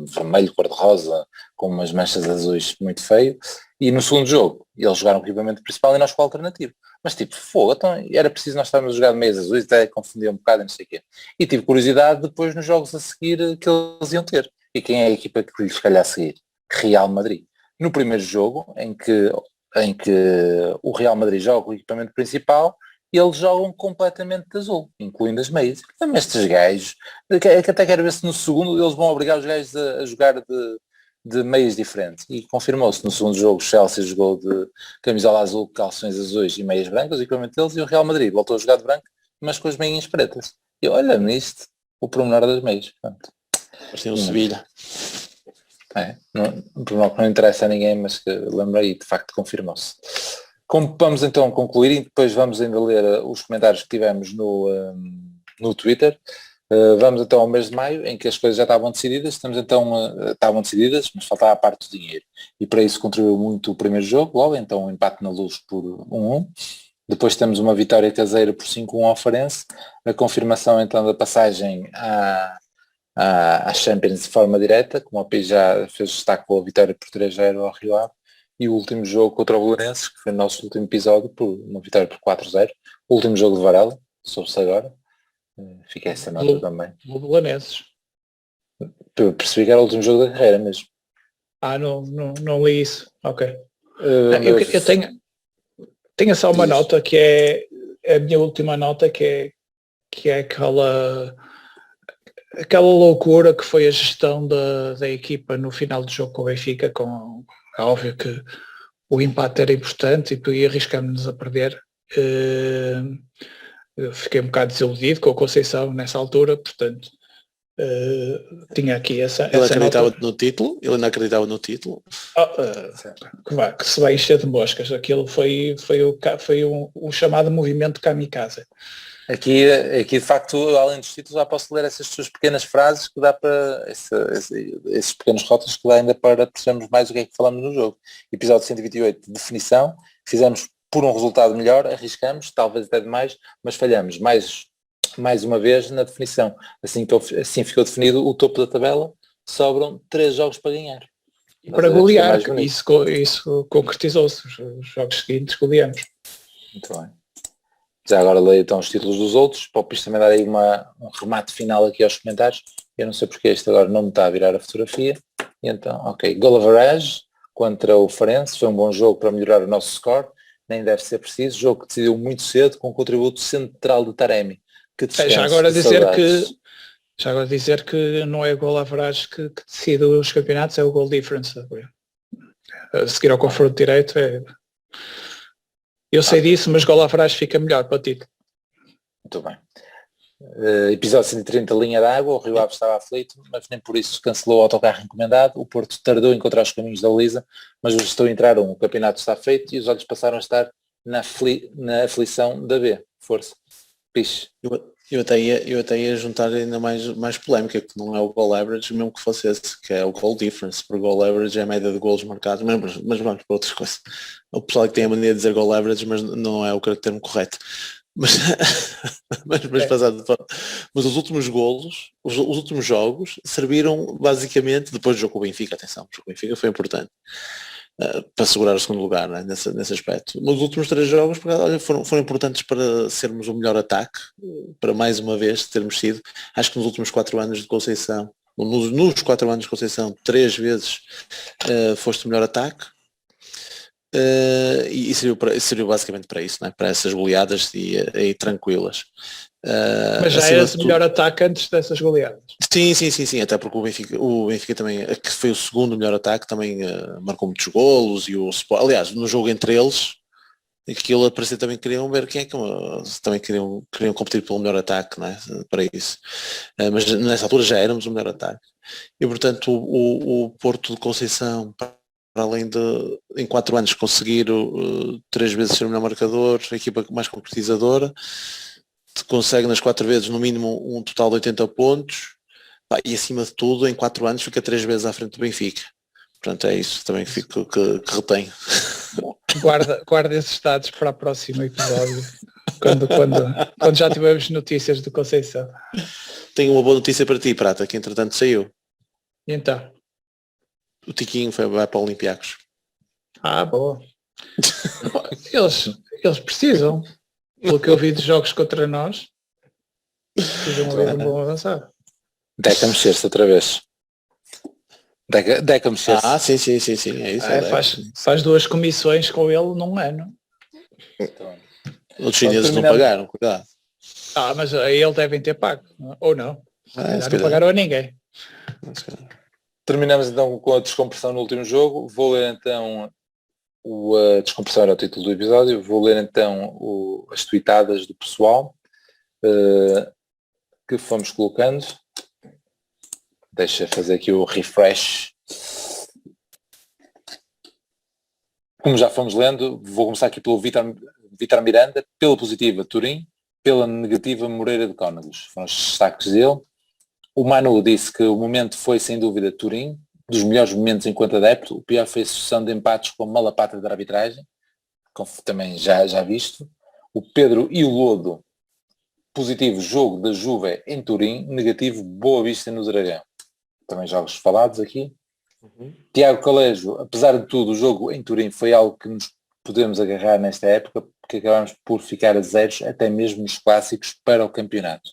vermelho cor-de-rosa com umas manchas azuis muito feio, e no segundo jogo eles jogaram com o equipamento principal e nós com o alternativo. Mas tipo, fogo, então era preciso nós estarmos a jogar de meias azuis, até confundia um bocado e não sei o quê. E tive curiosidade depois nos jogos a seguir que eles iam ter. E quem é a equipa que lhes calhar a seguir? Real Madrid. No primeiro jogo, em que o Real Madrid joga com o equipamento principal, e eles jogam completamente de azul, incluindo as meias. Então, estes gajos, que até quero ver se no segundo eles vão obrigar os gajos a jogar de meias diferentes. E confirmou-se no segundo jogo, o Chelsea jogou de camisola azul, calções azuis e meias brancas, o equipamento deles, e o Real Madrid voltou a jogar de branco, mas com as meias pretas. E olha nisto, o pormenor das meias. Mas tem o Sevilha. Um pormenor que não interessa a ninguém, mas que lembrei, de facto confirmou-se. Vamos então concluir e depois vamos ainda ler os comentários que tivemos no Twitter. Vamos então ao mês de maio, em que as coisas já estavam decididas. Estavam decididas, mas faltava a parte do dinheiro. E para isso contribuiu muito o primeiro jogo, logo, então um empate na Luz por 1-1. Depois temos uma vitória caseira por 5-1 ao Farense. A confirmação então da passagem à Champions de forma direta, como o Pi já fez destaque com a vitória por 3-0 ao Rio Ave. E o último jogo contra o Belenenses, que foi o nosso último episódio, por uma vitória por 4-0. O último jogo de Varela, soube-se agora. Fica essa nota também. O Belenenses. Percebi que era o último jogo da carreira mesmo. Não li isso. Ok. Eu tenho só uma nota que é a minha última nota, que é aquela loucura que foi a gestão da equipa no final do jogo com o Benfica, é óbvio que o empate era importante e arriscamos-nos a perder. Fiquei um bocado desiludido com o Conceição nessa altura, portanto tinha aqui essa acreditava nota. no título, ele ainda acreditava no título. Que se vai encher de moscas. Aquilo foi o chamado movimento kamikaze. Aqui de facto, além dos títulos, já posso ler essas suas pequenas frases que dá para esses pequenos rótulos que dá ainda para percebermos mais o que é que falamos no jogo. Episódio 128 de definição, fizemos por um resultado melhor, arriscamos, talvez até demais, mas falhamos mais uma vez na definição. Assim ficou definido o topo da tabela, sobram 3 jogos para ganhar. E para golear, isso concretizou-se, os jogos seguintes goleamos. Muito bem. Já agora leio então os títulos dos outros, para o Pis também dar aí um remate final aqui aos comentários. Eu não sei porque este agora não me está a virar a fotografia, E então, ok, goal average contra o Farense, foi um bom jogo para melhorar o nosso score, nem deve ser preciso, jogo que decidiu muito cedo com o contributo central de Taremi. Que descanso, Já agora dizer que não é o goal average que decide os campeonatos, é o goal difference. A seguir ao confronto direito eu sei disso, mas goal average fica melhor para o título. Muito bem. Episódio 130, linha d'água, o Rio Ave estava aflito, mas nem por isso cancelou o autocarro encomendado. O Porto tardou a encontrar os caminhos da Lisa, mas hoje estou a entrar o campeonato está feito e os olhos passaram a estar na aflição da B. Força. Piche. Eu até ia juntar ainda mais polémica, que não é o goal average, mesmo que fosse esse, que é o goal difference, porque goal average é a média de golos marcados, mas vamos para outras coisas. O pessoal que tem a mania de dizer goal average, mas não é o termo correto. Mas os últimos golos, os últimos jogos serviram basicamente, depois do jogo com o Benfica, atenção, o jogo com o Benfica foi importante para segurar o segundo lugar, né, nesse aspecto. Mas os últimos 3 jogos foram importantes para sermos o melhor ataque, para mais uma vez termos sido, acho que nos últimos 4 anos de Conceição, nos 4 anos de Conceição, 3 vezes foste o melhor ataque. E serviu basicamente para isso, né? Para essas goleadas e tranquilas. Mas já era o melhor ataque antes dessas goleadas. Sim, até porque o Benfica também, que foi o segundo melhor ataque, também marcou muitos golos e o Sport, aliás, no jogo entre eles, aquilo parecia também queriam ver quem é que também queriam competir pelo melhor ataque, né? Para isso. Mas nessa altura já éramos o melhor ataque. E portanto o Porto de Conceição, para além de em 4 anos conseguir 3 vezes ser o melhor marcador, a equipa mais concretizadora, consegue nas 4 vezes no mínimo um total de 80 pontos, e acima de tudo em 4 anos fica 3 vezes à frente do Benfica. Portanto é isso também que retenho. Guarda esses dados para o próximo episódio, quando já tivermos notícias do Conceição. Tenho uma boa notícia para ti, Prata, que entretanto saiu. E então? O Tiquinho vai para o Olympiacos. Boa. Eles precisam, pelo que eu vi de jogos contra nós, precisam haver um bom avançado. Deca mexer-se outra vez. Deca mexer-se. Sim, é isso. Faz 2 comissões com ele num ano. Então, os chineses não pagaram, cuidado. Mas aí eles devem ter pago, ou não. Não pagaram a ninguém. Terminamos então com a descompressão no último jogo. Vou ler então a descompressão era o título do episódio. Vou ler então as tweetadas do pessoal que fomos colocando. Deixa fazer aqui o refresh. Como já fomos lendo, vou começar aqui pelo Vítor Miranda, pela positiva Turim, pela negativa Moreira de Cónagos. Foram os destaques dele. O Manu disse que o momento foi sem dúvida Turim, dos melhores momentos enquanto adepto. O pior foi a sucessão de empates com malapata da arbitragem, como também já visto. O Pedro e o Lodo, positivo jogo da Juve em Turim, negativo Boa Vista no Dragão. Também jogos falados aqui. Tiago Calejo, apesar de tudo, o jogo em Turim foi algo que nos podemos agarrar nesta época, porque acabamos por ficar a zeros, até mesmo nos clássicos, para o campeonato.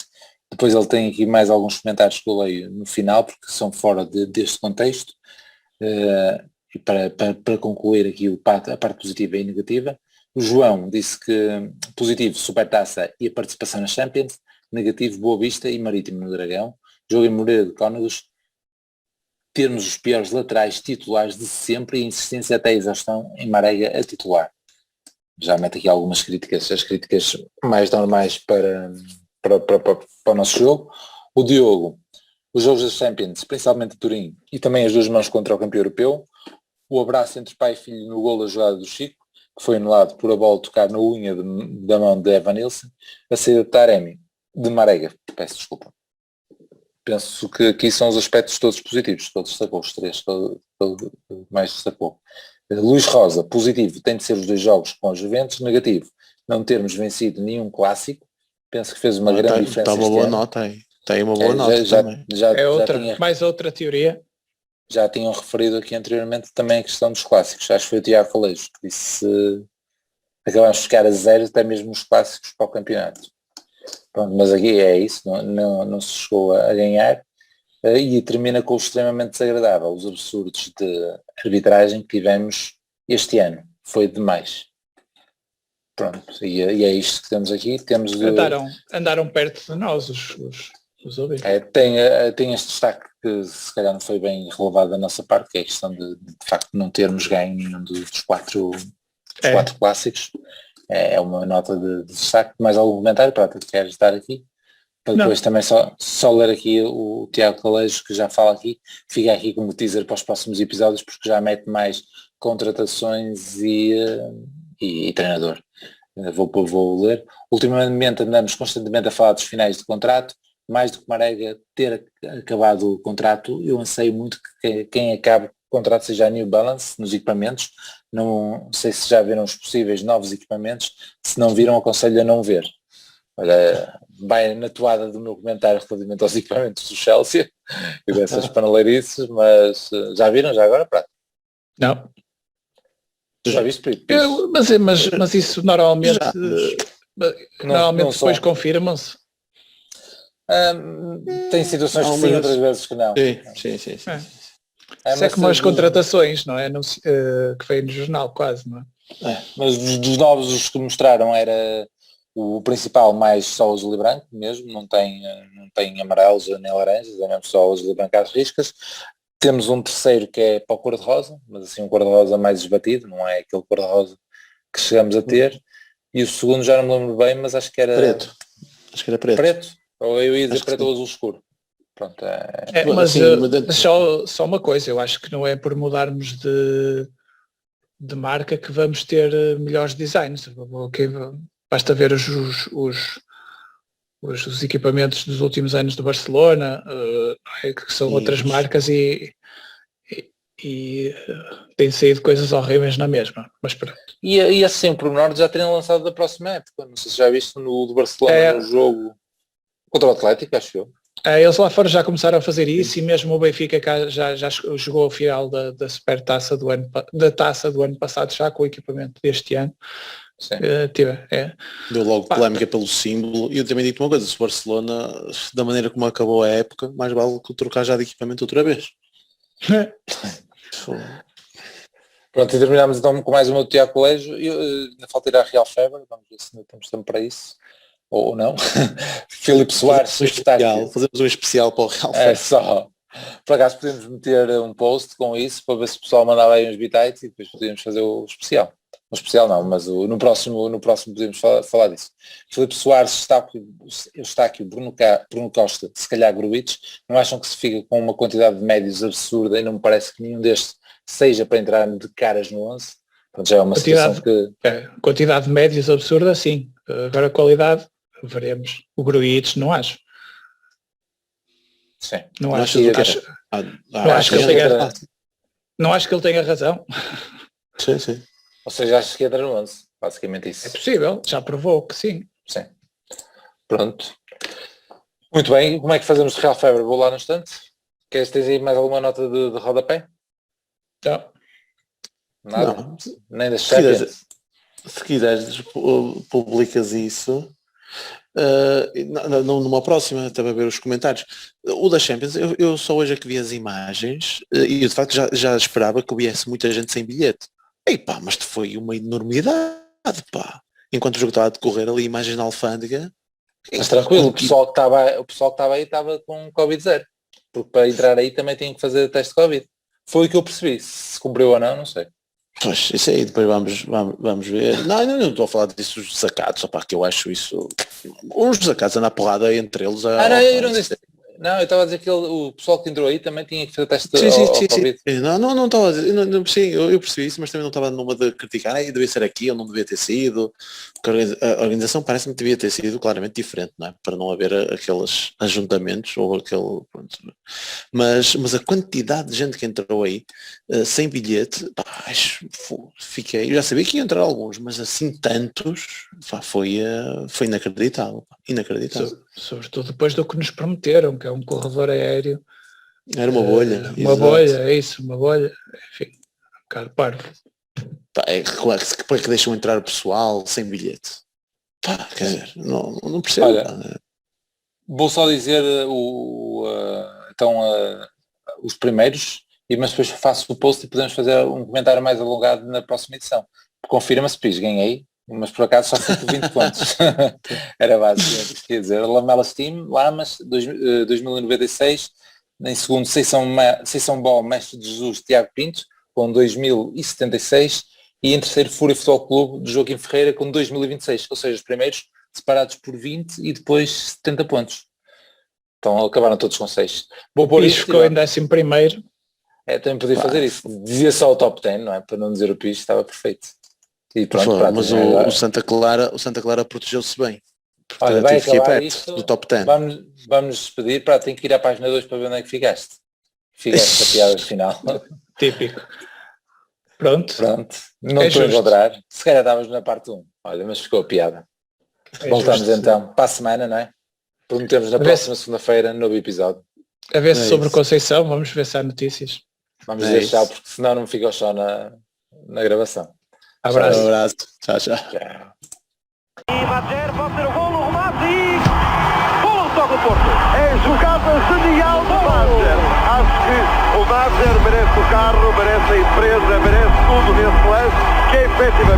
Depois ele tem aqui mais alguns comentários que eu leio no final, porque são fora deste contexto. E para concluir aqui a parte positiva e negativa, o João disse que positivo, Supertaça e a participação na Champions, negativo, Boa Vista e Marítimo no Dragão. Jogo em Moreira de Cónagos, termos os piores laterais titulares de sempre e insistência até a exaustão em Marega a titular. Já meto aqui algumas críticas, as críticas mais normais para o nosso jogo. O Diogo, os jogos das Champions, principalmente de Turim, e também as 2 mãos contra o campeão europeu. O abraço entre pai e filho no golo da jogada do Chico, que foi anulado por a bola tocar na unha da mão de Evan Nilsson. A saída de Taremi, de Marega, peço desculpa. Penso que aqui são os aspectos todos positivos, todos destacou, os 3 todo mais destacou. Luís Rosa, positivo, tem de ser os 2 jogos com os Juventus. Negativo, não termos vencido nenhum clássico. Penso que fez uma grande diferença. Está uma boa nota aí. Está aí uma boa nota também. Mais outra teoria. Já tinham referido aqui anteriormente também a questão dos clássicos. Acho que foi o Tiago Calejo que disse acabamos de ficar a 0 até mesmo nos clássicos para o campeonato. Pronto, mas aqui é isso, não se chegou a ganhar. e termina com o extremamente desagradável, os absurdos de arbitragem que tivemos este ano. Foi demais. Pronto, e é isto que temos aqui. Temos andaram perto de nós os ouvintes. tem este destaque que se calhar não foi bem relevado da nossa parte, que é a questão de facto não termos ganho nenhum dos quatro clássicos. É uma nota de destaque. Mais algum comentário para que queres dar aqui? Para depois também só ler aqui o Tiago Calejo, que já fala aqui, fica aqui como teaser para os próximos episódios, porque já mete mais contratações e treinador. Vou ler. Ultimamente andamos constantemente a falar dos finais de contrato, mais do que Marega ter acabado o contrato. Eu anseio muito que quem acabe o contrato seja a New Balance nos equipamentos. Não sei se já viram os possíveis novos equipamentos, se não viram aconselho a não ver. Olha, vai na toada do meu comentário relativamente aos equipamentos do Chelsea e dessas paneleirices, mas já viram já agora? Prato? Não. Tu já viste? Mas isso normalmente depois só. confirmam-se. Tem situações que sim, outras vezes que não. Sim. Isso é como as contratações, não é? Que veio no jornal quase, não é? Mas dos novos, os que mostraram era o principal mais só azul e branco mesmo, não tem amarelos nem laranjas, é mesmo só azul e branco às riscas. Temos um terceiro que é para o cor-de-rosa, mas assim um cor-de-rosa mais esbatido, não é aquele cor-de-rosa que chegamos a ter. E o segundo já não me lembro bem, mas acho que era... Preto. Acho que era preto. Preto? Ou eu ia dizer preto ou azul escuro. Pronto, mas só uma coisa, eu acho que não é por mudarmos de marca que vamos ter melhores designs. Basta ver os equipamentos dos últimos anos do Barcelona, que são outras marcas e têm saído coisas horríveis na mesma. Mas pronto. E assim, o pormenor já terem lançado da próxima época. Não sei se já viste no do Barcelona no jogo contra o Atlético, acho eu. Eles lá fora já começaram a fazer isso e mesmo o Benfica já jogou a final da Supertaça da taça do ano passado já com o equipamento deste ano. Deu logo polémica pelo símbolo e eu também digo uma coisa, se o Barcelona, da maneira como acabou a época, mais vale que trocar já de equipamento outra vez. Pronto, e terminamos então com mais uma do Tiago Colégio. Ainda falta ir à Real Febre, vamos ver se ainda temos tempo para isso ou não. Filipe Soares fazemos um especial para o Real Febre. Só por acaso podemos meter um post com isso para ver se o pessoal mandava aí uns bitites e depois podíamos fazer o especial. No especial não, mas no próximo podemos falar disso. Filipe Soares, Eustáquio, Bruno Costa, se calhar Gruitch, não acham que se fica com uma quantidade de médios absurda e não me parece que nenhum destes seja para entrar de caras no 11? Portanto, já é uma situação que... Quantidade de médios absurda, sim. Agora a qualidade, veremos. O Gruitch, não acho. Sim. Não acho que ele tenha razão. Sim. Ou seja, acho que entra no 11, basicamente isso. É possível, já provou que sim. Sim. Pronto. Muito bem, como é que fazemos de Real Febre? Vou lá no instante. Tens aí mais alguma nota de rodapé? Não. Nada? Não. Nem das Champions? Se quiseres, publicas isso numa próxima, até para ver os comentários. O da Champions, eu só hoje é que vi as imagens e de facto já esperava que viesse muita gente sem bilhete. Ei pá, mas foi uma enormidade, pá. Enquanto o jogo estava a decorrer ali, imagens na alfândega. Mas tranquilo, o pessoal que estava aí estava com Covid-0. Porque para entrar aí também tinha que fazer teste de Covid. Foi o que eu percebi. Se cumpriu ou não, não sei. Pois, isso aí depois vamos ver. Não estou a falar disso dos desacatos, opá, que eu acho isso... Os desacatos andam a porrada entre eles. Eu não disse... Não, eu estava a dizer que o pessoal que entrou aí também tinha que fazer teste ao Covid. Não estava a dizer, sim, eu percebi isso, mas também não estava numa de criticar, devia ser aqui, ou não devia ter sido, porque a organização parece-me que devia ter sido claramente diferente, não é? Para não haver aqueles ajuntamentos, ou aquele... Pronto. Mas a quantidade de gente que entrou aí, sem bilhete, fiquei, eu já sabia que ia entrar alguns, mas assim tantos, foi inacreditável. Sobretudo depois do que nos prometeram, que é um corredor aéreo. Era uma bolha. Uma bolha, é isso, uma bolha. Enfim, um bocado parvo. É claro que que deixam entrar o pessoal sem bilhete. Quer dizer, não percebo. Olha, vou só dizer estão os primeiros, mas depois faço o post e podemos fazer um comentário mais alongado na próxima edição. Confirma-se, Pires, ganhei, mas por acaso só fui por 20 pontos. Era basicamente isso que ia dizer. Lamelas Team, Lamas, 2096, em segundo, Seição Ball, Mestre de Jesus, Tiago Pinto, com 2076, e em terceiro, Fúria Futebol Clube, de Joaquim Ferreira, com 2026, ou seja, os primeiros separados por 20 e depois 70 pontos. Então acabaram todos com 6. O Pires ficou em 11º. Também podia fazer isso. Dizia só o top 10, não é? Para não dizer o Pires, estava perfeito. E pronto, mas o Santa Clara protegeu-se bem. Olha, vai acabar isto do top 10. Vamos despedir, tenho que ir à página 2 para ver onde é que ficaste. Ficaste a piada final. Típico. Pronto. Não estou a encontrar. Se calhar estavas na parte 1. Olha, mas ficou a piada. Voltamos então para a semana, não é? Prometemos na próxima segunda-feira, novo episódio. A ver se sobre Conceição, vamos ver se há notícias. Vamos deixar, porque senão não fica só na gravação. Abraço. Tchau. E Madjer pode ser o gol, o remate e... Gol do Toque do Porto. É jogada genial do Madjer. Acho que o Madjer merece o carro, merece a empresa, merece tudo nesse lance, que é efetivamente